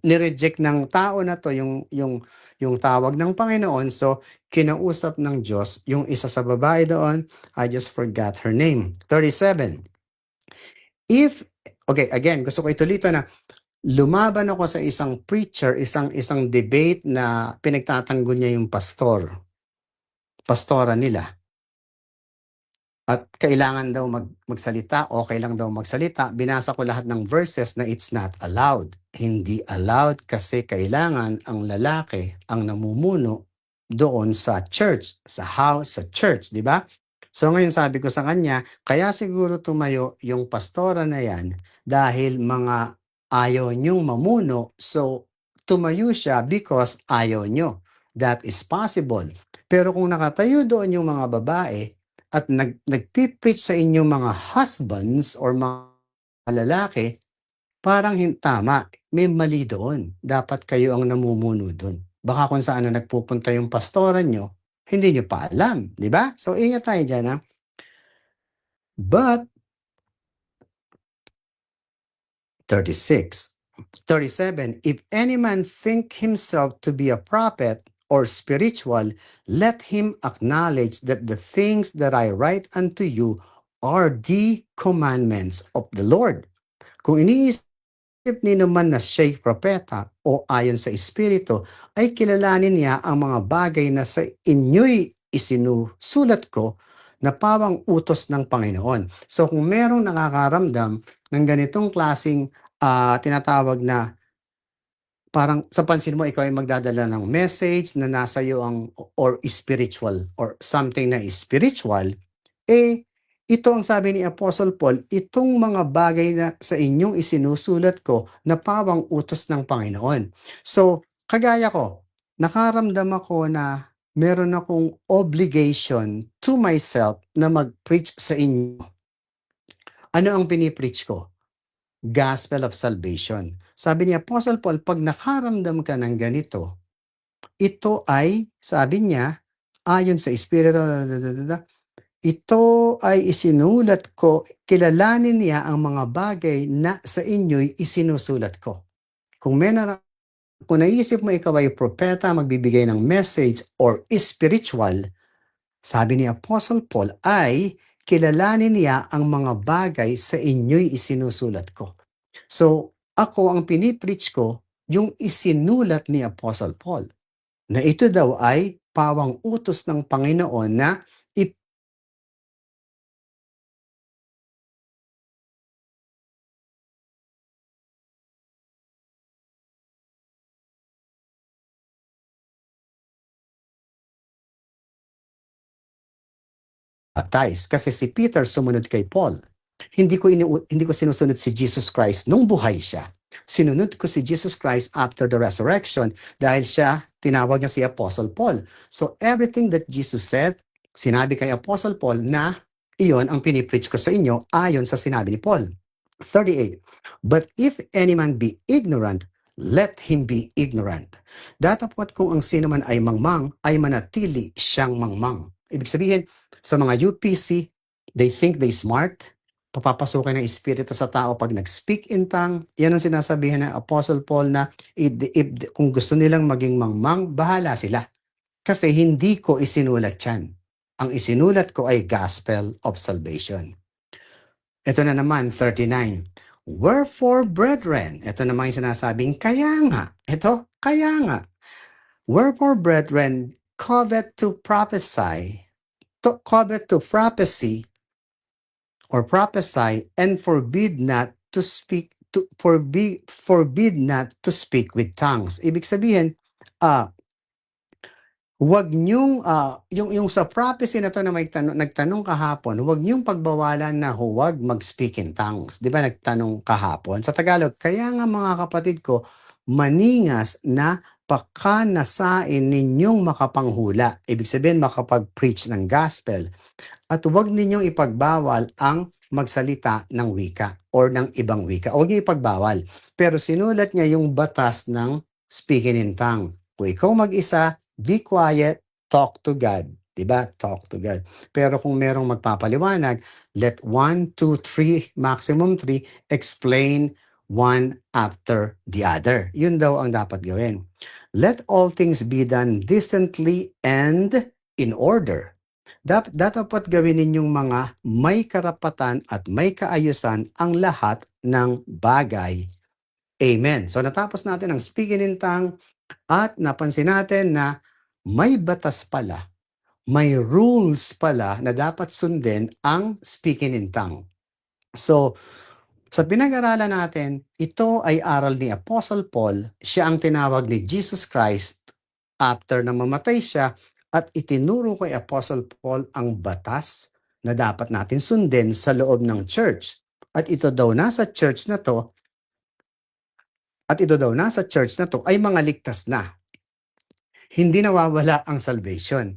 S2: nireject ng tao na to yung tawag ng Panginoon. So, kinausap ng Diyos yung isa sa babae doon. I just forgot her name. 37. Okay, again, gusto ko itulito na lumaban ako sa isang preacher, isang debate na pinagtatanggol niya yung pastora nila. At kailangan daw magsalita, okay lang daw magsalita. Binasa ko lahat ng verses na it's not allowed. Hindi allowed kasi kailangan ang lalaki ang namumuno doon sa church, sa house, sa church, di ba? So ngayon sabi ko sa kanya, kaya siguro tumayo yung pastora na yan dahil mga ayaw niyong mamuno, so tumayo siya because ayaw niyo. That is possible. Pero kung nakatayo doon yung mga babae, at nagpipreach sa inyo mga husbands or mga lalaki, parang tama, may mali doon. Dapat kayo ang namumuno doon. Baka kung saan na nagpupunta yung pastora nyo, hindi nyo pa alam, di ba? So ingat tayo dyan, ha? But, 36. 37, if any man think himself to be a prophet or spiritual, let him acknowledge that the things that I write unto you are the commandments of the Lord. Kung iniisip nino man na siya'y propeta o ayon sa Espiritu, ay kilalanin niya ang mga bagay na sa inyo'y isinusulat ko na pawang utos ng Panginoon. So kung merong nakakaramdam ng ganitong klaseng tinatawag na parang sa pansin mo ikaw ay magdadala ng message na nasa iyo ang or spiritual or something na spiritual, ito ang sabi ni Apostle Paul, itong mga bagay na sa inyong isinusulat ko na pawang utos ng Panginoon. So, kagaya ko, nakaramdam ako na meron akong obligation to myself na mag-preach sa inyo. Ano ang pinipreach ko? Gospel of salvation. Sabi ni Apostle Paul, pag nakaramdam ka ng ganito, ito ay, sabi niya, ayon sa Espiritu, ito ay isinulat ko, kilalanin niya ang mga bagay na sa inyo'y isinusulat ko. Kung naisip mo ikaw ay propeta, magbibigay ng message or spiritual, sabi ni Apostle Paul ay kilalanin niya ang mga bagay sa inyo'y isinusulat ko. So, ako ang pinipreach ko, yung isinulat ni Apostle Paul, na ito daw ay pawang utos ng Panginoon na baptize. Kasi si Peter sumunod kay Paul. Hindi ko sinusunod si Jesus Christ nung buhay siya. Sinunod ko si Jesus Christ after the resurrection dahil siya, tinawag niya si Apostle Paul. So everything that Jesus said, sinabi kay Apostle Paul na iyon ang pinipreach ko sa inyo ayon sa sinabi ni Paul. 38. But if any man be ignorant, let him be ignorant. Datapwat kung ang sino man ay mangmang, ay manatili siyang mangmang. Ibig sabihin, sa mga UPC, they think they smart, papapasukin ng espiritu sa tao pag nag-speak in tongue. Yan ang sinasabihan ng Apostle Paul na kung gusto nilang maging mangmang, bahala sila. Kasi hindi ko isinulat yan. Ang isinulat ko ay gospel of salvation. Ito na naman, 39. Wherefore, brethren, ito naman yung sinasabing, kaya nga. Ito, kaya nga. Wherefore, brethren, covet to prophecy, or prophesy, and forbid not to speak with tongues. Ibig sabihin, wag niyong yung sa prophecy na to na may nagtanong kahapon, wag niyong pagbawalan na huwag mag-speak in tongues. 'Di ba nagtanong kahapon sa Tagalog? Kaya nga mga kapatid ko, maningas na pakanasain ninyong makapanghula. Ibig sabihin makapag-preach ng gospel. At huwag ninyong ipagbawal ang magsalita ng wika or ng ibang wika. Huwag niyo ipagbawal. Pero sinulat niya yung batas ng speaking in tongue. Kung ikaw mag-isa, be quiet, talk to God. Diba? Talk to God. Pero kung merong magpapaliwanag, let 1, 2, 3, maximum 3, explain one after the other. Yun daw ang dapat gawin. Let all things be done decently and in order. Dapat gawin ninyong mga may karapatan at may kaayusan ang lahat ng bagay. Amen. So natapos natin ang speaking in tongue at napansin natin na may batas pala, may rules pala na dapat sundin ang speaking in tongue. So, sa pinag-aralan natin, ito ay aral ni Apostle Paul. Siya ang tinawag ni Jesus Christ after na mamatay siya at itinuro kay Apostle Paul ang batas na dapat natin sundin sa loob ng church. At ito daw nasa church na to, ay mga ligtas na. Hindi nawawala ang salvation.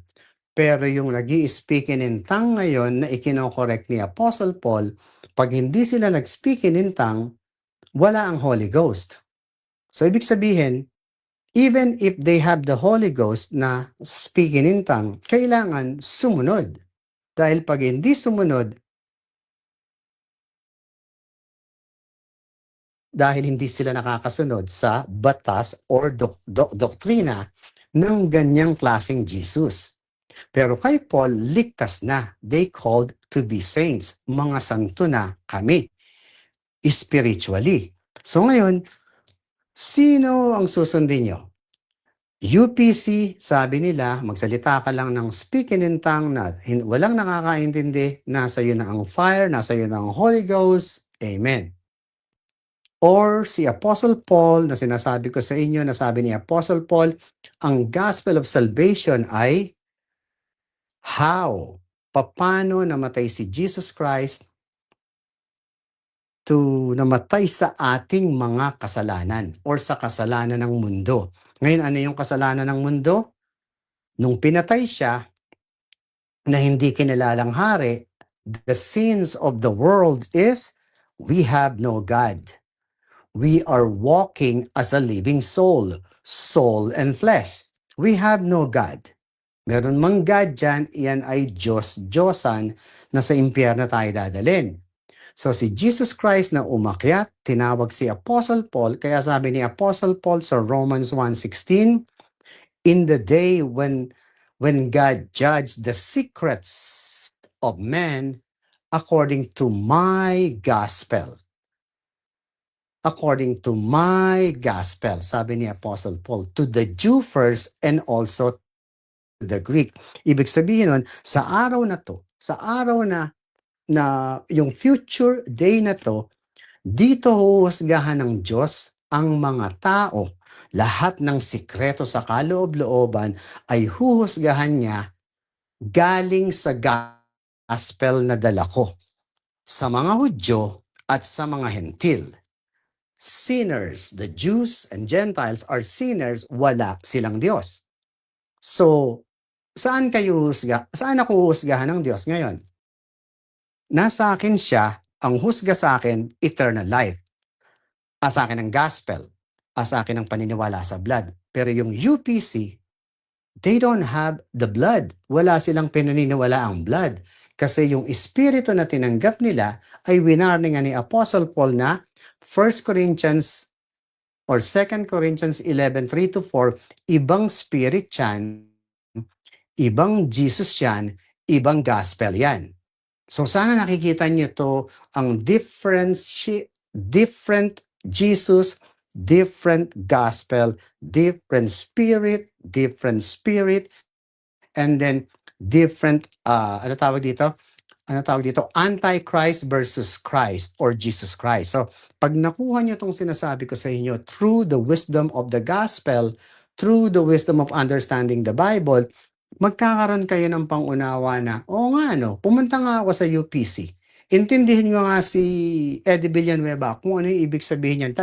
S2: Pero yung nag-i-speaking in tongue ngayon na ikinokorek ni Apostle Paul, pag hindi sila nag-speaking in tongue, wala ang Holy Ghost. So ibig sabihin, even if they have the Holy Ghost na speaking in tongue, kailangan sumunod. Dahil pag hindi sumunod, dahil hindi sila nakakasunod sa batas or doktrina ng ganyang klaseng Jesus. Pero kay Paul, ligtas na. They called to be saints. Mga santo na kami. Spiritually. So ngayon, sino ang susundin nyo? UPC, sabi nila, magsalita ka lang ng speaking in tongue na walang nakakaintindi, nasa iyo na ang fire, nasa iyo na ang Holy Ghost. Amen. Or si Apostle Paul, na sinasabi ko sa inyo, na sabi ni Apostle Paul, ang gospel of salvation ay how? Paano namatay si Jesus Christ to namatay sa ating mga kasalanan or sa kasalanan ng mundo. Ngayon, ano yung kasalanan ng mundo? Nung pinatay siya, na hindi kinilalang hari, the sins of the world is we have no God. We are walking as a living soul, soul and flesh. We have no God. Meron mang God dyan, yan ay Diyos, Diyosan na sa impyerno tayo dadalhin. So si Jesus Christ na umakyat, tinawag si Apostle Paul, kaya sabi ni Apostle Paul sa Romans 1:16, in the day when God judged the secrets of man according to my gospel. According to my gospel, sabi ni Apostle Paul, to the Jew first and also to the Greek. Ibig sabihin nun, sa araw na to, sa araw na yung future day na to, dito huhusgahan ng Diyos ang mga tao. Lahat ng sikreto sa kaloob-looban ay huhusgahan niya galing sa gospel na dala ko sa mga Hudyo at sa mga Hentil. Sinners, the Jews and Gentiles are sinners, wala silang Diyos. So, saan ako huhusgahan ng Diyos ngayon? Nasa akin siya, ang husga sa akin, eternal life. Sa akin ang gospel, sa akin ang paniniwala sa blood. Pero yung UPC, they don't have the blood. Wala silang pinaniniwala ang blood. Kasi yung espiritu na tinanggap nila ay winarningan ni Apostle Paul na 1 Corinthians or 2 Corinthians 11:3-4, ibang spirit yan, ibang Jesus yan, ibang gospel yan. So sana nakikita niyo to, ang different Jesus, different gospel, different spirit, and then different, ano tawag dito? Antichrist versus Christ or Jesus Christ. So pag nakuha niyo tong sinasabi ko sa inyo, through the wisdom of the gospel, through the wisdom of understanding the Bible, magkakaroon kayo ng pangunawa na, oo nga no, pumunta nga ako sa UPC. Intindihin nyo nga si Eddie Villanueva kung ano yung ibig sabihin niyan.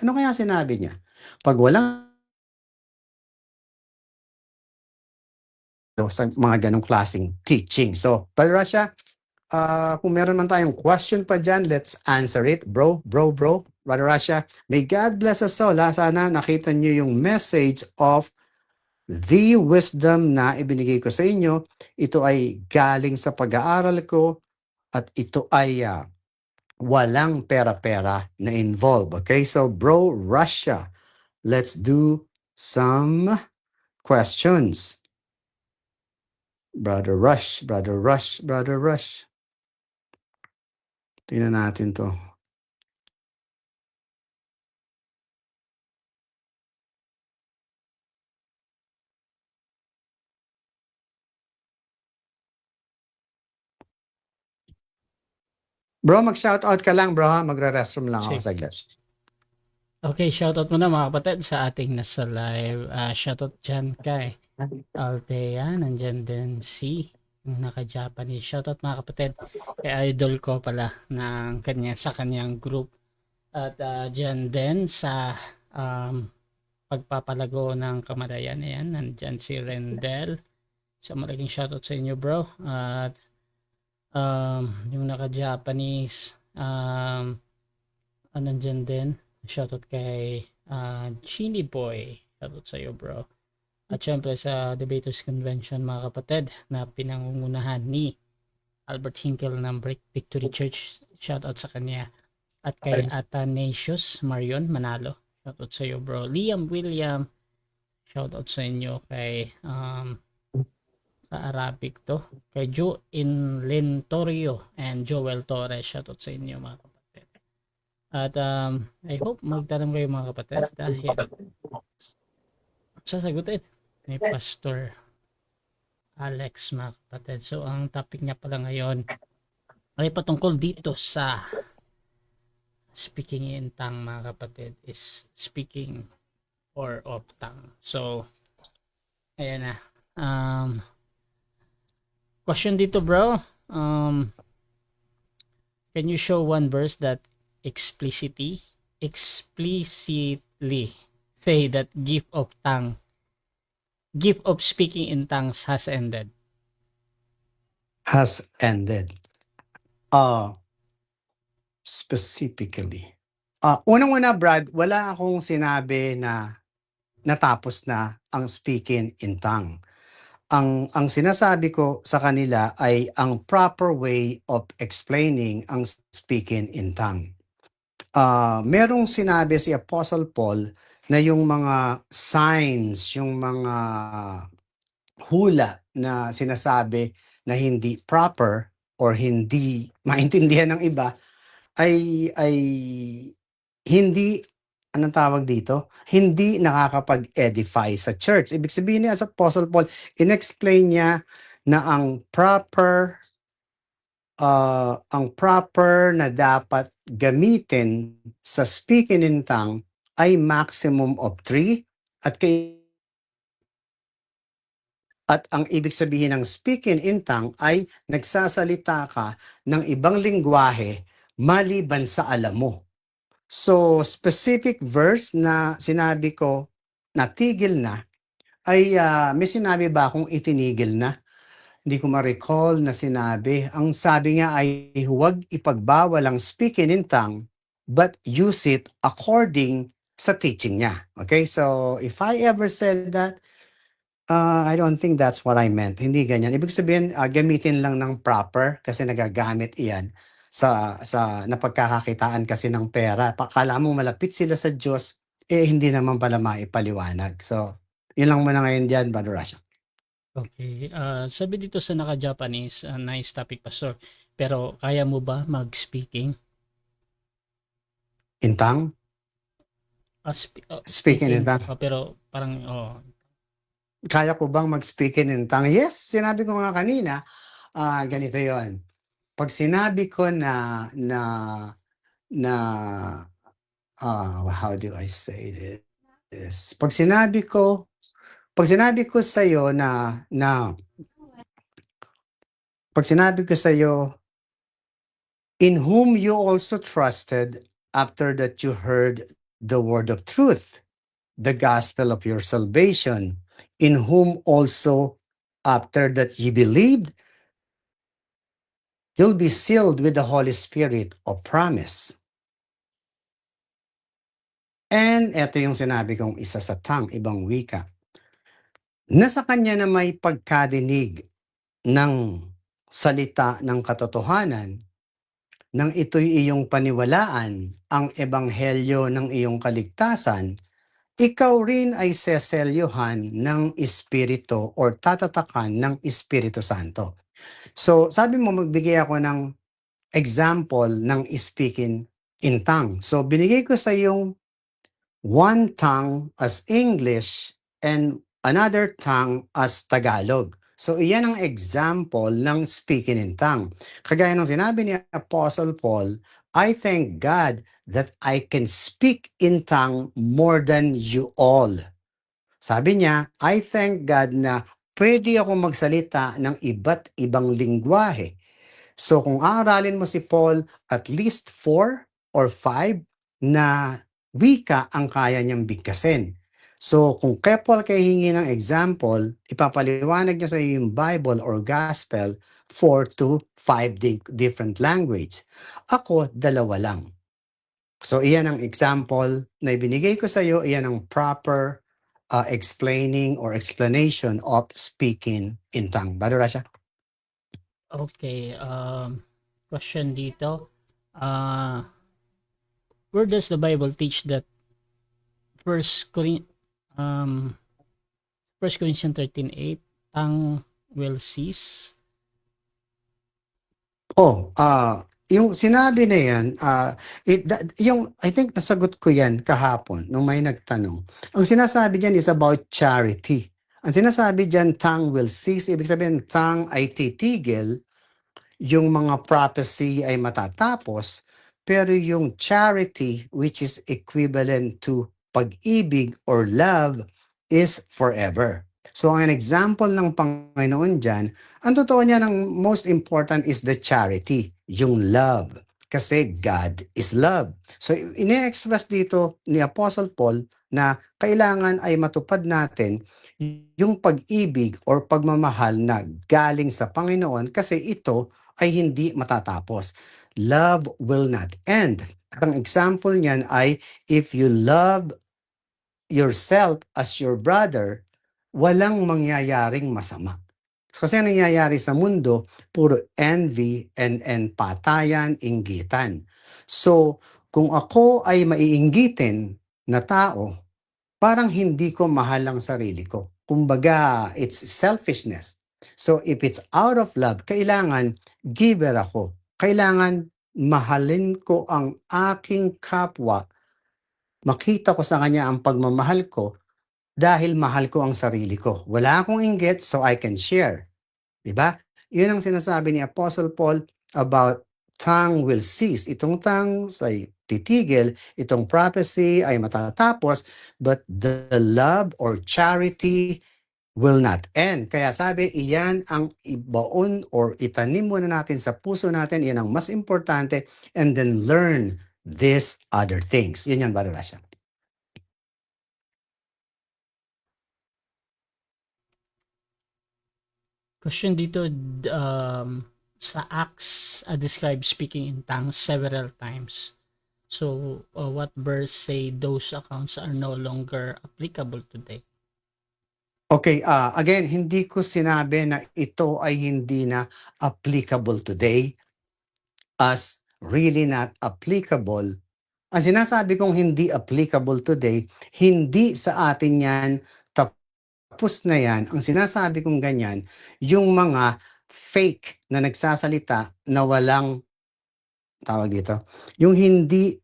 S2: Ano kaya sinabi niya? Pag walang sa mga ganong klaseng teaching. So, Brother Russia, kung meron man tayong question pa dyan, let's answer it. Bro. Brother Russia, may God bless us all. Sana nakita nyo yung message of the wisdom na ibinigay ko sa inyo. Ito ay galing sa pag-aaral ko at ito ay walang pera-pera na involved. Okay, so Bro Russia, let's do some questions. Brother Rush. Tingnan natin to. Bro, mag-shoutout ka lang, bro. Magre-restroom lang ako saglit.
S4: Okay, shoutout muna mga kapatid sa ating nasa live. Shoutout dyan kay Althea, nandyan din si naka-Japanese. Shoutout mga kapatid kay idol ko pala sa kanyang group. At dyan din sa pagpapalago ng Kamadayan. Ayan, nandyan si Rendel. So malaking shoutout sa inyo bro. At yung naka-Japanese nandyan din. Shoutout kay Chini Boy. Shoutout sa iyo bro. At syempre sa Debaters Convention mga kapatid na pinangungunahan ni Albert Hinkle ng Victory Church. Shoutout sa kanya. At kay Athanasius Marion Manalo. Shoutout sa iyo bro. Liam William. Shoutout sa inyo kay sa Arabic to. Kay Joe Inlentorio and Joel Torres. Shoutout sa inyo mga kapatid. At I hope magtanong kayo mga kapatid dahil sasagutin ni Pastor Alex mga kapatid. So ang topic niya pala ngayon ay patungkol dito sa speaking in tongue mga kapatid, is speaking or of tongue. So ayan na. Question dito bro. Can you show one verse that explicitly say that gift of speaking in tongues has ended?
S2: Has ended. Specifically. Unang-una, Brad, wala akong sinabi na natapos na ang speaking in tongue. Ang sinasabi ko sa kanila ay ang proper way of explaining ang speaking in tongue. Merong sinabi si Apostle Paul na yung mga signs, yung mga hula na sinasabi na hindi proper or hindi maintindihan ng iba ay hindi, anong tawag dito? Hindi nakakapag-edify sa church. Ibig sabihin niya, as Apostle Paul, inexplain niya na ang proper na dapat gamitin sa speaking in tongue ay maximum of 3 at ang ibig sabihin ng speaking in tongue ay nagsasalita ka ng ibang lingwahe maliban sa alam mo. So, specific verse na sinabi ko natigil na ay may sinabi ba akong itinigil na? Hindi ko ma-recall na sinabi. Ang sabi nga ay huwag ipagbawal ang speaking in tongue but use it according sa teaching niya. Okay? So, if I ever said that, I don't think that's what I meant. Hindi ganyan. Ibig sabihin, gamitin lang ng proper kasi nagagamit iyan sa napagkakakitaan kasi ng pera. Akala mo malapit sila sa Diyos, hindi naman pala maipaliwanag. So, yun lang muna ngayon dyan, Brother Rasha.
S4: Okay. Sabi dito sa naka-Japanese, nice topic pastor. Pero kaya mo ba mag-speaking?
S2: In tongue? Speaking in tongue.
S4: Pero parang
S2: Kaya ko bang mag-speaking in tongue? Yes, sinabi ko nga kanina, ganito yon. Pag sinabi ko na how do I say this? Pag sinabi ko sa iyo in whom you also trusted after that you heard the word of truth, the gospel of your salvation, in whom also after that ye believed, you'll be sealed with the Holy Spirit of promise. And ito yung sinabi kong isa sa tongue, ibang wika. Nasa kanya na may pagkadinig ng salita ng katotohanan, nang ito'y iyong paniwalaan, ang ebanghelyo ng iyong kaligtasan, ikaw rin ay seselyuhan ng Espiritu or tatatakan ng Espiritu Santo. So, sabi mo, magbigay ako ng example ng speaking in tongue. So, binigay ko sa yung one tongue as English and another tongue as Tagalog. So, iyan ang example ng speaking in tongue. Kagaya ng sinabi ni Apostle Paul, I thank God that I can speak in tongue more than you all. Sabi niya, I thank God na pwede ako magsalita ng iba't ibang lingwahe. So kung aaralin mo si Paul, at least 4 or 5 na wika ang kaya niyang bigkasin. So kung kay Paul kayo hingi ng example, ipapaliwanag niya sa iyo yung Bible or Gospel 4 to 5 different language. Ako, 2 lang. So iyan ang example na ibinigay ko sa iyo, iyan ang proper explaining or explanation of speaking in tongue. Brother Rasha?
S4: okay. Question dito. Where does the Bible teach that 1 Corinthians 13:8, tongue will cease?
S2: yung sinabi na yan, yung, I think nasagot ko yan kahapon nung may nagtanong. Ang sinasabi diyan is about charity. Ang sinasabi diyan, tongue will cease. Ibig sabihin, tongue ay titigil, yung mga prophecy ay matatapos, pero yung charity, which is equivalent to pag-ibig or love, is forever. So, ang example ng Panginoon dyan, ang totoo niya ng most important is the charity, yung love. Kasi God is love. So, ini-express dito ni Apostle Paul na kailangan ay matupad natin yung pag-ibig or pagmamahal na galing sa Panginoon kasi ito ay hindi matatapos. Love will not end. Ang example niyan ay if you love yourself as your brother, walang mangyayaring masama. Kasi ang nangyayari sa mundo, puro envy and patayan, inggitan. So, kung ako ay maiinggitin na tao, parang hindi ko mahal ang sarili ko. Kumbaga, it's selfishness. So, if it's out of love, kailangan giver ako. Kailangan mahalin ko ang aking kapwa. Makita ko sa kanya ang pagmamahal ko dahil mahal ko ang sarili ko. Wala akong inggit so I can share. Diba? Yun ang sinasabi ni Apostle Paul about tongue will cease. Itong tongue ay titigil, itong prophecy ay matatapos, but the love or charity will not end. Kaya sabi, iyan ang ibaon or itanim muna natin sa puso natin, iyan ang mas importante, and then learn these other things. Yun yan, Brother Rasha.
S4: Question dito, sa Acts describes speaking in tongues several times. So, what verse say those accounts are no longer applicable today?
S2: Okay, again, hindi ko sinabi na ito ay hindi na applicable today as really not applicable. Ang sinasabi kong hindi applicable today, hindi sa atin yan, tapos na yan. Ang sinasabi kong ganyan, yung mga fake na nagsasalita na walang tawag dito, yung hindi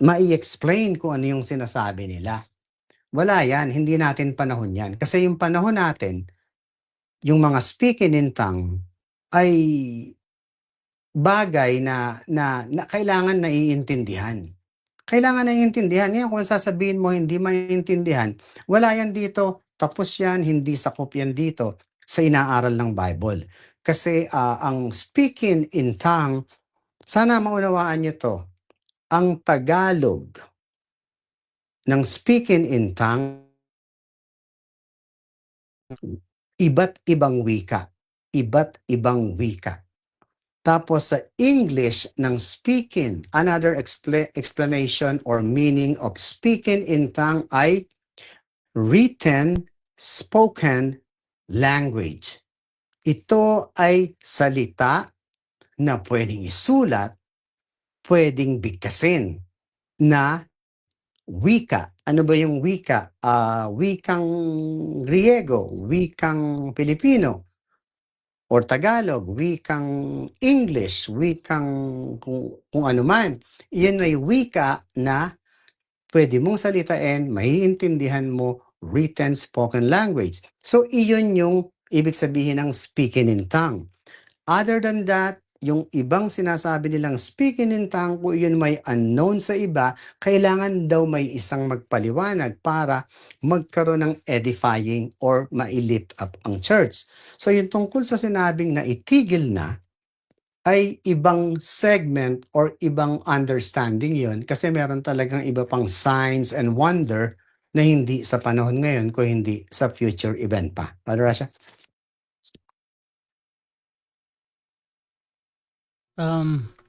S2: mai-explain kung ano yung sinasabi nila. Wala yan, hindi natin panahon yan. Kasi yung panahon natin, yung mga speaking in tongue ay bagay na kailangan naiintindihan. Kailangan naiintindihan. Ngayon kung sasabihin mo hindi maintindihan, wala yan dito, tapos yan, hindi sakop yan dito sa inaaral ng Bible. Kasi ang speaking in tongue, sana maunawaan nyo to, ang Tagalog ng speaking in tongue, iba't ibang wika. Iba't ibang wika. Tapos sa English ng speaking, another explanation or meaning of speaking in tongue ay written, spoken language. Ito ay salita na pwedeng isulat, pwedeng bigkasin na wika. Ano ba yung wika? Wikang Griego, wikang Pilipino, or Tagalog, wikang English, wikang kung ano man. Iyan ay wika na pwede mong salitain, maiintindihan mo, written, spoken language. So, iyon yung ibig sabihin ng speaking in tongue. Other than that, yung ibang sinasabi nilang speaking in tongue, kung yun may unknown sa iba, kailangan daw may isang magpaliwanag para magkaroon ng edifying or ma-lift up ang church. So yung tungkol sa sinabing na itigil na, ay ibang segment or ibang understanding yon kasi meron talagang iba pang signs and wonder na hindi sa panahon ngayon kung hindi sa future event pa. Brother Rasha?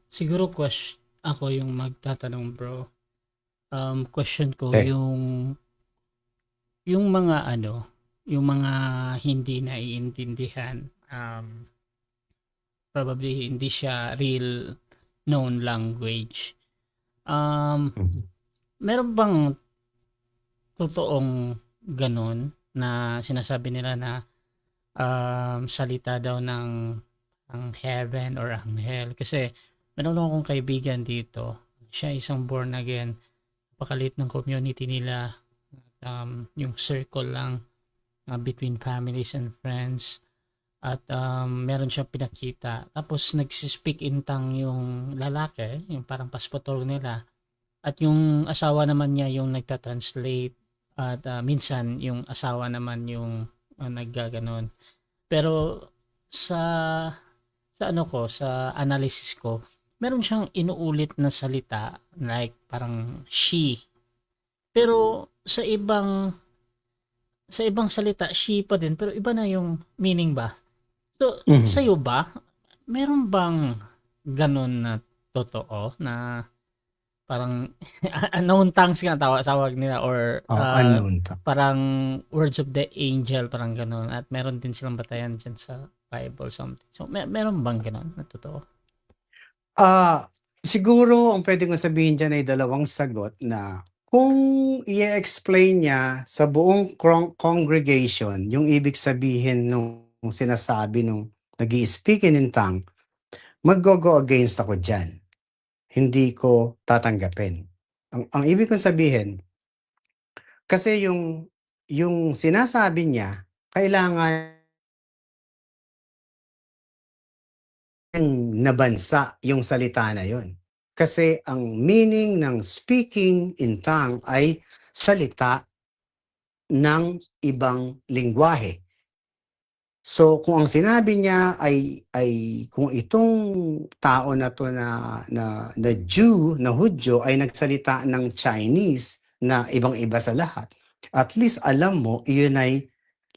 S4: Siguro ako yung magtatanong, bro. Question ko,
S2: Okay.
S4: yung mga yung mga hindi naiintindihan, probably hindi siya real known language. Meron bang totoong ganun na sinasabi nila na salita daw ng ang heaven or ang hell. Kasi meron akong kaibigan dito, siya isang born again, napakaliit ng community nila, yung circle lang between families and friends. At meron siyang pinakita. Tapos nagsispeak in tongue yung lalaki, yung parang pastor nila. At yung asawa naman niya yung nagta-translate. At minsan yung asawa naman yung naggaganon. Pero sa sa analysis ko, meron siyang inuulit na salita like parang she. Pero sa ibang salita she pa din pero iba na yung meaning ba? So,
S2: Mhm.
S4: sa'yo ba, meron bang gano'n na totoo na parang unknown tongues nga tawag nila or
S2: Unknown ka.
S4: parang words of the angel, parang gano'n at meron din silang batayan dyan sa Bible something. So, meron bang gano'n na totoo?
S2: Siguro ang pwede kong sabihin diyan ay dalawang sagot na kung i-explain niya sa buong congregation yung ibig sabihin nung sinasabi nung nag-i-speak in tongue, maggo-go against ako diyan. Hindi ko tatanggapin. Ang ibig kong sabihin, kasi yung sinasabi niya, kailangan nabansa yung salita na yun. Kasi ang meaning ng speaking in tongue ay salita ng ibang lengguwahe. So kung ang sinabi niya ay kung itong tao na to na Jew, na Hudyo ay nagsalita ng Chinese na ibang-iba sa lahat, at least alam mo iyon ay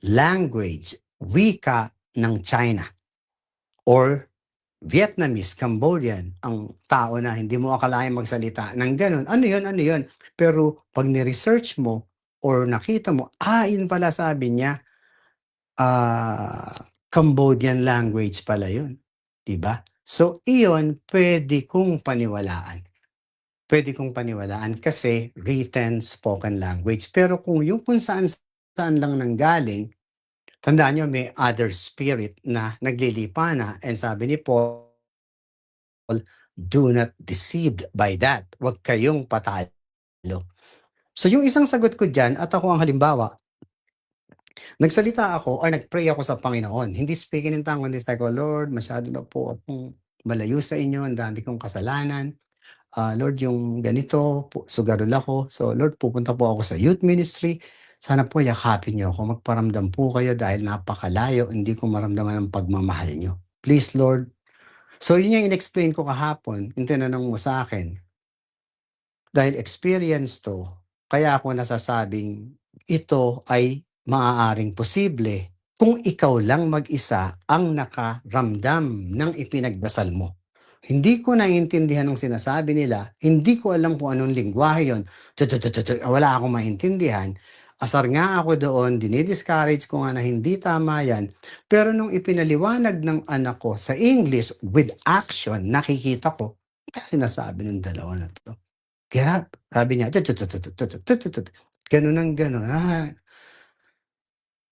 S2: language, wika ng China or Vietnamese, Cambodian, ang tao na hindi mo akalain magsalita ng gano'n. Ano yun, ano yun? Pero pag ni-research mo or nakita mo, yun pala sabi niya, Cambodian language pala yun. Diba? So, iyon pwede kong paniwalaan. Pwede kong paniwalaan kasi written, spoken language. Pero kung yung kung saan lang nanggaling, tandaan nyo may other spirit na naglilipa na and sabi ni Paul, do not deceived by that. Huwag kayong patalo. So yung isang sagot ko dyan, at ako ang halimbawa, nagsalita ako or nagpray ako sa Panginoon. Hindi speaking in tongues, hindi like, oh Lord, masyado na po akong malayo sa inyo, ang dami kong kasalanan. Lord, yung ganito, sugarol ako. So Lord, pupunta po ako sa youth ministry. Sana po yakapin niyo ako. Magparamdam po kayo dahil napakalayo, hindi ko maramdaman ang pagmamahal niyo. Please Lord. So yun yung in-explain ko kahapon, yung tinanong mo sa akin. Dahil experience to, kaya ako nasasabing ito ay maaaring posible kung ikaw lang mag-isa ang nakaramdam ng ipinagdasal mo. Hindi ko naiintindihan ang sinasabi nila, hindi ko alam kung anong lingwahe yun, wala akong maintindihan. Asar nga ako doon, dinidiscourage ko nga na hindi tama yan. Pero nung ipinaliwanag ng anak ko sa English with action, nakikita ko, sinasabi ng dalawa na to. Get up, sabi niya, ganun ang ganun.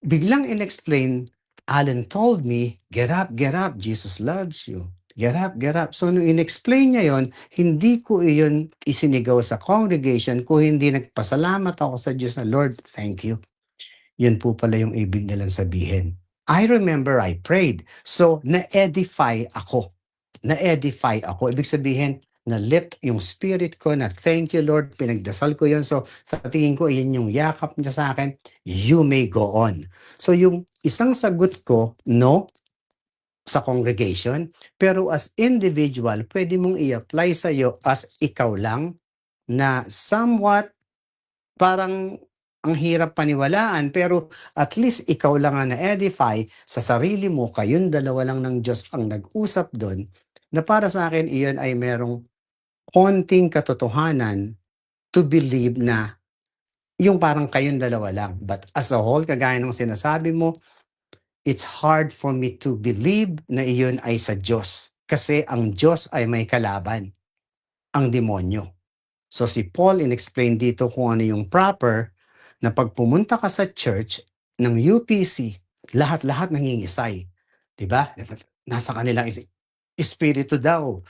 S2: Biglang in-explain, Alan told me, get up, Jesus loves you. Get up, get up. So nung in-explain niya yon, hindi ko iyon isinigaw sa congregation kung hindi nagpasalamat ako sa Diyos na, Lord, thank you. Yun po pala yung ibig nilang sabihin. I remember I prayed. So na-edify ako. Na-edify ako. Ibig sabihin, na-lift yung spirit ko na thank you Lord, pinagdasal ko yun. So sa tingin ko, yun yung yakap niya sa akin, you may go on. So yung isang sagot ko, no, sa congregation, pero as individual, pwede mong i-apply sa'yo as ikaw lang na somewhat parang ang hirap paniwalaan, pero at least ikaw lang ang na-edify sa sarili mo, kayong dalawa lang ng Diyos ang nag-usap doon, na para sa akin, iyon ay merong konting katotohanan to believe na yung parang kayong dalawa lang. But as a whole, kagaya ng sinasabi mo, it's hard for me to believe na iyon ay sa Diyos. Kasi ang Diyos ay may kalaban, ang demonyo. So si Paul in-explain dito kung ano yung proper na pag pumunta ka sa church ng UPC, lahat-lahat nangingisay. Diba? nasa kanilang espiritu daw.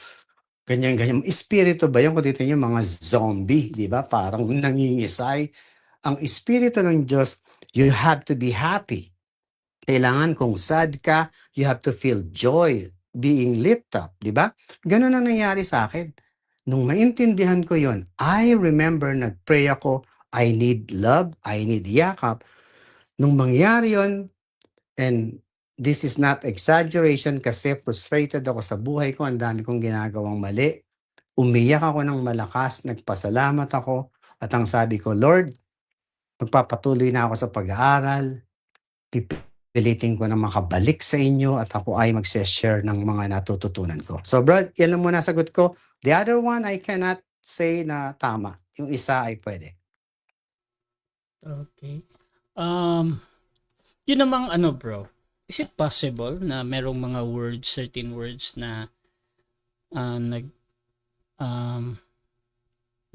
S2: Ganyan, ganyan. Espiritu ba yun? Kung titingnan yung mga zombie, di ba? Parang nangingisay. Ang espiritu ng Diyos, you have to be happy. Kailangan kung sad ka, you have to feel joy, being lit up, di ba? Ganun ang nangyari sa akin. Nung maintindihan ko yon, I remember nag-pray ako, I need love, I need yakap. Nung mangyari yon, and this is not exaggeration kasi frustrated ako sa buhay ko, ang dami kong ginagawang mali. Umiyak ako ng malakas, nagpasalamat ako, at ang sabi ko, Lord, magpapatuloy na ako sa pag-aaral, pipilitin ko na makabalik sa inyo at ako ay magse-share ng mga natututunan ko. So Brad, yan lang muna sagot ko. The other one, I cannot say na tama. Yung isa ay pwede.
S4: Okay. Yun namang bro, is it possible na merong mga words, certain words na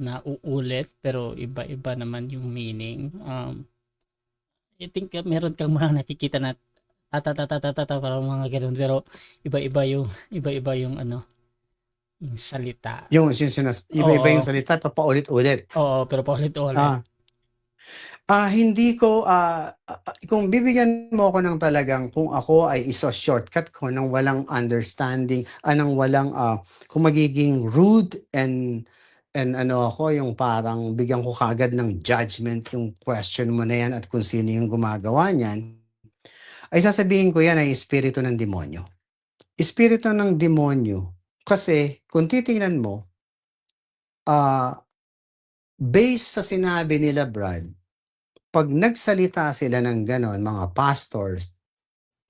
S4: na uulit pero iba-iba naman yung meaning? I think meron kang mga nakikita na parang mga ganun, pero iba-iba yung yung salita.
S2: Yung iba-iba yung salita, paulit-ulit.
S4: Oo, pero paulit-ulit.
S2: Hindi ko, kung bibigyan mo ako ng talagang kung ako ay shortcut ko ng walang understanding, ng walang, kung magiging rude and ako, yung parang bigyan ko kaagad ng judgment yung question mo na yan at kung sino yung gumagawa niyan, ay sasabihin ko yan ay espiritu ng demonyo. Espiritu ng demonyo. Kasi kung titingnan mo, based sa sinabi nila, Brad, pag nagsalita sila ng ganon, mga pastors,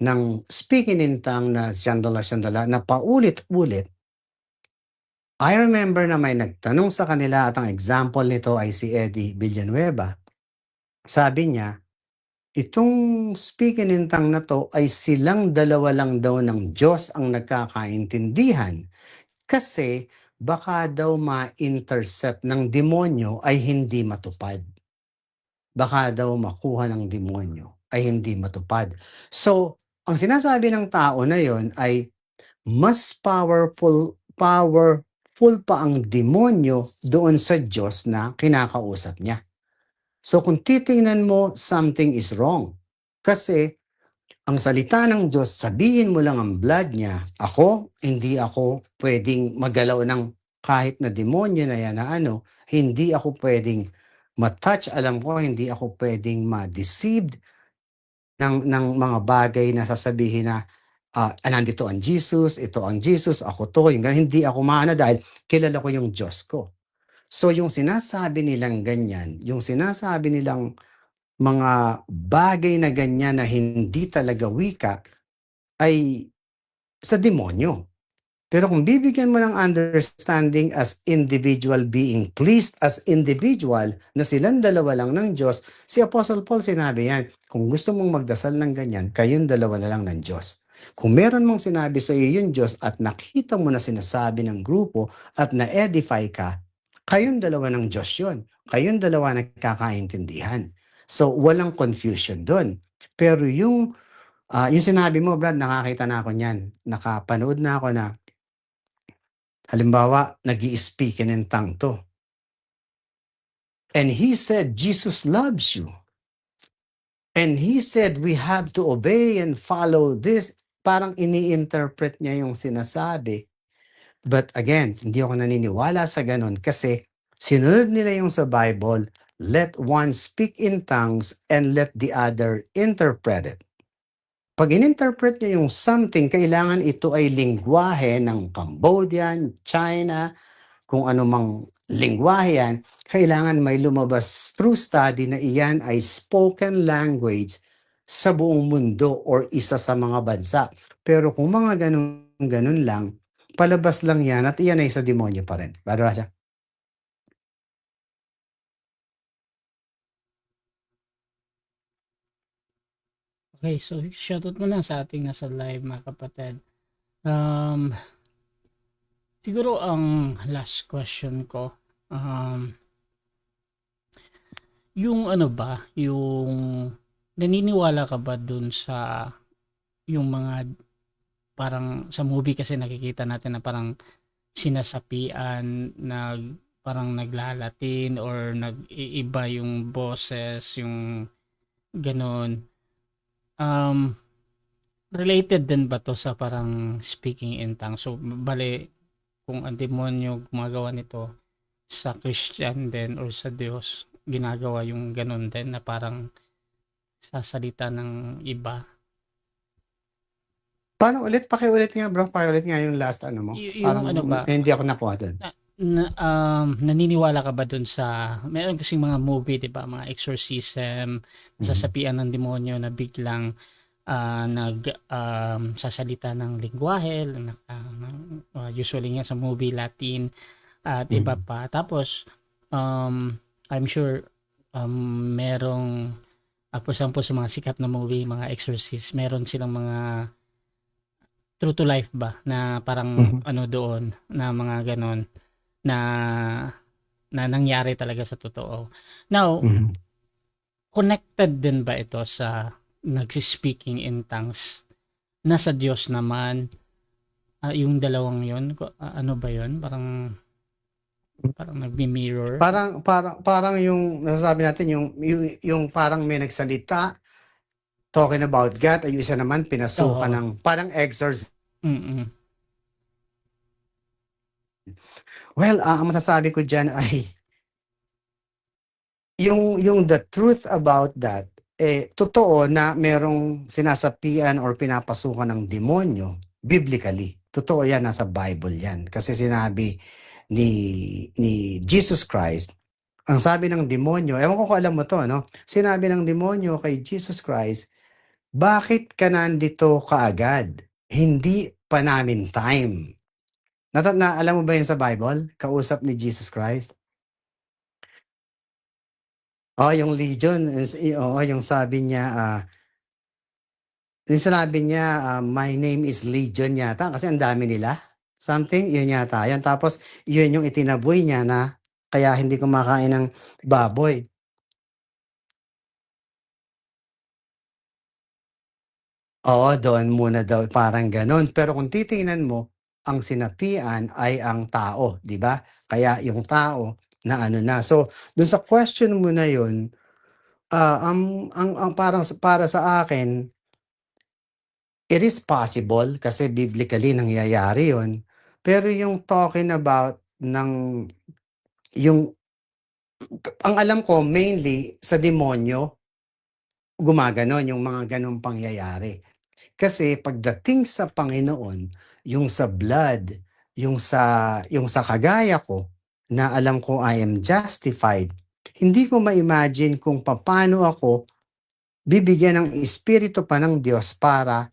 S2: ng speaking in tongue na sandala, na paulit-ulit, I remember na may nagtanong sa kanila at ang example nito ay si Eddie Villanueva. Sabi niya, itong speaking in tongue na to ay silang dalawa lang daw ng Diyos ang nagkakaintindihan kasi baka daw ma-intercept ng demonyo ay hindi matupad. Baka daw makuha ng demonyo ay hindi matupad. So, ang sinasabi ng tao na yon ay mas powerful pa ang demonyo doon sa Diyos na kinakausap niya. So, kung titingnan mo, something is wrong. Kasi, ang salita ng Diyos, sabihin mo lang ang blood niya, hindi ako pwedeng magalaw ng kahit na demonyo na yan na hindi ako pwedeng matouch, alam ko, hindi ako pwedeng ma-deceived ng mga bagay na sasabihin na nandito ang Jesus, ito ang Jesus, ako to, hindi ako maana dahil kilala ko yung Diyos ko. So yung sinasabi nilang ganyan, yung sinasabi nilang mga bagay na ganyan na hindi talaga wika ay sa demonyo. Pero kung bibigyan mo ng understanding as individual being pleased as individual na silang dalawa lang ng Diyos, si Apostle Paul sinabi yan, kung gusto mong magdasal ng ganyan, kayong dalawa na lang ng Diyos. Kung meron mong sinabi sa iyo yung Diyos at nakita mo na sinasabi ng grupo at na-edify ka, kayong dalawa ng Diyos yun. Kayong dalawa nagkakaintindihan. So, walang confusion doon. Pero yung sinabi mo, Brad, nakakita na ako niyan. Nakapanood na ako na halimbawa, nag-i-speak in tongue to. And he said, Jesus loves you. And he said, we have to obey and follow this. Parang ini-interpret niya yung sinasabi. But again, hindi ako naniniwala sa ganun kasi sinunod nila yung sa Bible, let one speak in tongues and let the other interpret it. Pag in-interpret niya yung something, kailangan ito ay lingwahe ng Cambodian, China, kung anumang lingwahe yan, kailangan may lumabas through study na iyan ay spoken language sa buong mundo or isa sa mga bansa. Pero kung mga ganun lang, palabas lang yan at iyan ay sa demonyo pa rin. Baro siya.
S4: Okay, so shoutout mo na sa ating nasa live mga kapatid. Siguro ang last question ko, yung yung naniniwala ka ba dun sa yung mga parang sa movie kasi nakikita natin na parang sinasapian, parang naglalatin or nag-iiba yung boses, yung gano'n. Related din ba 'to sa parang speaking in tongues? So, bale kung ang demonyo gumagawa nito, sa Christian din or sa Diyos ginagawa yung gano'n din na parang sasalita ng iba.
S2: Paano ulit? Pakiulit nga bro, pakiulit nga yung last ano mo.
S4: Yung
S2: Parang
S4: ano ba,
S2: hindi ako nakuha doon.
S4: naniniwala ka ba dun sa meron kasing mga movie 'di ba, mga exorcism, sasapian ng demonyo na biglang sasalita ng lengguwahe, usually nga sa movie Latin at iba pa. Tapos I'm sure merong for example sa mga sikat na movie, mga exorcist, meron silang mga true to life ba na parang ano doon na mga ganon na nangyari talaga sa totoo. Now, connected din ba ito sa nagsi-speaking in tongues na sa Diyos naman? Yung dalawang yon ano ba yon? Parang nagmi-mirror.
S2: Parang yung nasasabi natin yung parang may nagsalita talking about God, ay yung isa naman pinasukan
S4: Oo.
S2: ng parang exorcism. Well, ang masasabi ko diyan ay yung the truth about that, totoo na merong sinasapian or pinapasukan ng demonyo biblically. Totoo yan, nasa Bible yan. Kasi sinabi ni Jesus Christ, ang sabi ng demonyo, ewan ko kung alam mo to, no? Sinabi ng demonyo kay Jesus Christ, bakit ka nandito kaagad? Hindi pa namin time. Alam mo ba yun sa Bible? Kausap ni Jesus Christ? Yung Legion, yung sabi niya, yung sinabi niya, my name is Legion yata, kasi ang dami nila. Something, yun yata. Yan. Tapos, yun yung itinaboy niya na kaya hindi kumakain ng baboy. Oo, doon muna daw, parang ganon. Pero kung titingnan mo, ang sinapian ay ang tao, di ba? Kaya yung tao na ano na. So, dun sa question mo na yun, ang parang para sa akin, it is possible kasi biblically nangyayari yun. Pero yung talking about ang alam ko mainly sa demonyo, gumaganon yung mga ganong pangyayari. Kasi pagdating sa Panginoon, yung sa blood, yung sa kagaya ko, na alam ko I am justified, hindi ko ma-imagine kung paano ako bibigyan ng espiritu pa ng Diyos para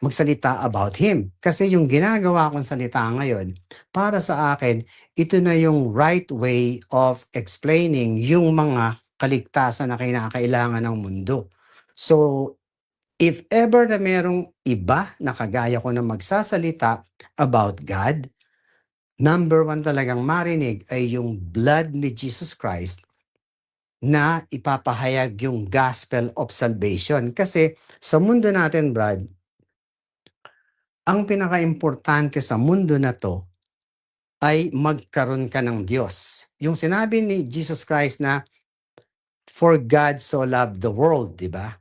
S2: magsalita about Him. Kasi yung ginagawa kong salita ngayon, para sa akin, ito na yung right way of explaining yung mga kaligtasan na kinakailangan ng mundo. So, if ever na merong iba na kagaya ko na magsasalita about God, number one talagang marinig ay yung blood ni Jesus Christ na ipapahayag yung gospel of salvation. Kasi sa mundo natin, Brad, ang pinaka-importante sa mundo na to ay magkaroon ka ng Diyos. Yung sinabi ni Jesus Christ na, for God so loved the world, di ba?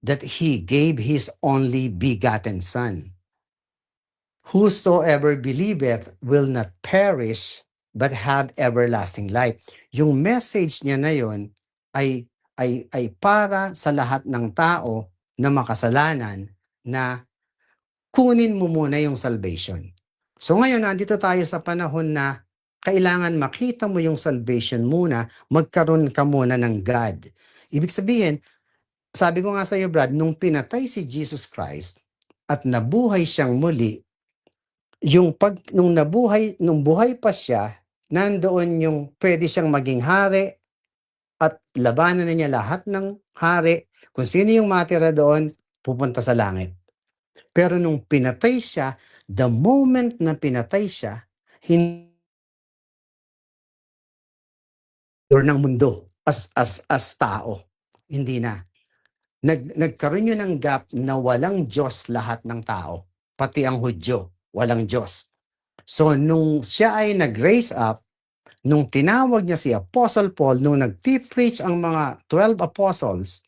S2: That He gave His only begotten Son. Whosoever believeth will not perish but have everlasting life. Yung message niya na yon ay para sa lahat ng tao na makasalanan na kunin mo muna yung salvation. So ngayon, nandito tayo sa panahon na kailangan makita mo yung salvation muna, magkaroon ka muna ng God. Ibig sabihin, sabi ko nga sa iyo, Brad, nung pinatay si Jesus Christ at nabuhay siyang muli, nung buhay pa siya, nandoon yung pwede siyang maging hari at labanan na niya lahat ng hari. Kung sino yung matira doon, pupunta sa langit. Pero nung pinatay siya, the moment na pinatay siya, hindi ng mundo as tao. Hindi na. Nagkaroon yun ng gap na walang Diyos lahat ng tao. pati ang Hudyo, walang Diyos. So nung siya ay nag-raise up, nung tinawag niya si Apostle Paul, nung nag-preach ang mga 12 apostles,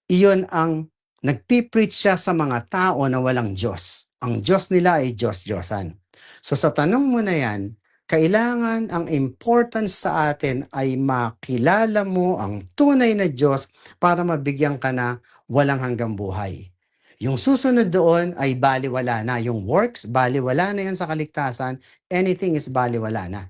S2: iyon ang nag-preach siya sa mga tao na walang Diyos. Ang Diyos nila ay Diyos-Diyosan. So sa tanong mo na yan, kailangan ang importance sa atin ay makilala mo ang tunay na Diyos para mabigyan ka na walang hanggang buhay. Yung susunod doon ay baliwala na. Yung works, baliwala na yan sa kaligtasan. Anything is baliwala na.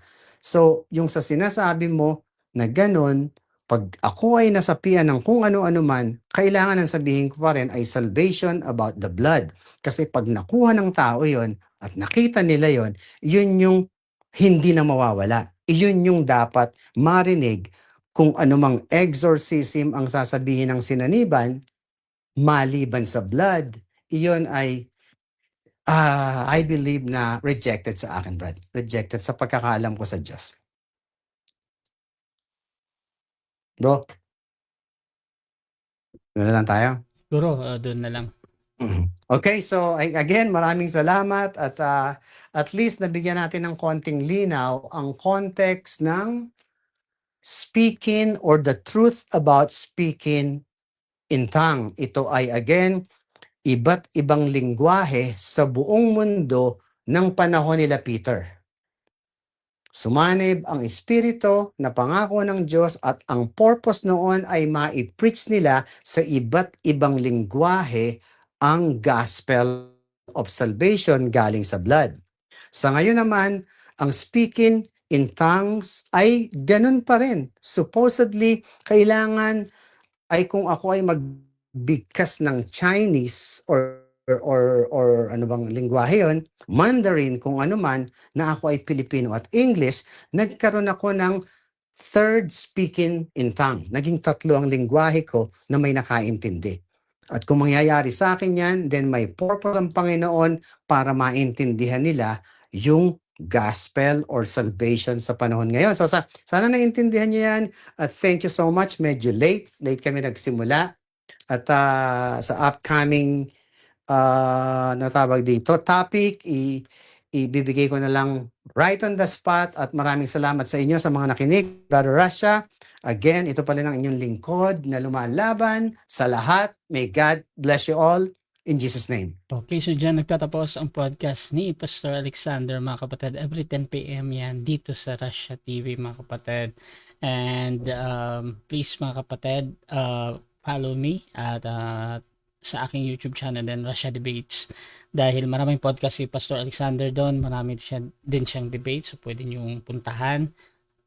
S2: So, yung sa sinasabi mo na ganun, pag ako ay nasapian ng kung ano-ano man, kailangan ang sabihin ko pa rin ay salvation about the blood. Kasi pag nakuha ng tao yon at nakita nila yon, yun yung hindi na mawawala. Iyon yung dapat marinig kung anumang exorcism ang sasabihin ng sinaniban, maliban sa blood, iyon ay I believe na rejected sa akin, Brad. Rejected sa pagkakaalam ko sa Diyos. Bro, na lang tayo.
S4: Siguro, doon na lang.
S2: Okay, so again, maraming salamat at least nabigyan natin ng konting linaw ang context ng speaking or the truth about speaking in tongue. Ito ay again, iba't ibang lingwahe sa buong mundo ng panahon nila Peter. Sumanib ang Espiritu na pangako ng Diyos at ang purpose noon ay ma-preach nila sa iba't ibang lingwahe ang gospel of salvation galing sa blood. Sa ngayon naman, ang speaking in tongues ay ganun pa rin. Supposedly, kailangan ay kung ako ay magbigkas ng Chinese or ano bang lingwahe yon, Mandarin, kung ano man, na ako ay Pilipino at English, nagkaroon ako ng third speaking in tongue. Naging tatlo ang lingwahe ko na may nakaintindi. At kung mangyayari sa akin yan, then may purpose ang Panginoon para maintindihan nila yung gospel or salvation sa panahon ngayon. So sana naintindihan niyo yan. At thank you so much. Medyo late kami nagsimula. At sa upcoming natawag dito topic, ibibigay ko na lang right on the spot. At maraming salamat sa inyo sa mga nakinig. Brother Russia, again, ito pala ng inyong lingkod na lumalaban sa lahat. May God bless you all in Jesus' name.
S4: Okay, so dyan nagtatapos ang podcast ni Pastor Alexander, mga kapatid. Every 10 p.m. yan dito sa Russia TV, mga kapatid. And please, mga kapatid, follow me at sa aking YouTube channel din, Russia Debates. Dahil maraming podcast si Pastor Alexander doon, marami din siyang debate. So pwede niyong puntahan,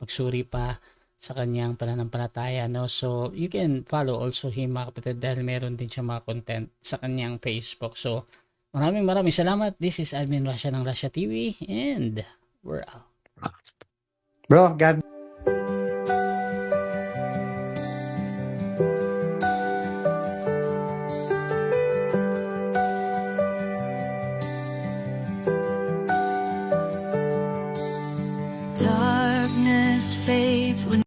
S4: magsuri pa sa kanyang pananampalataya, no? So you can follow also him, mga kapatid, dahil meron din siya mga content sa kanyang Facebook. So maraming salamat. This is Admin Russia ng Russia TV, and we're out.
S2: Bro, God
S1: Darkness fades when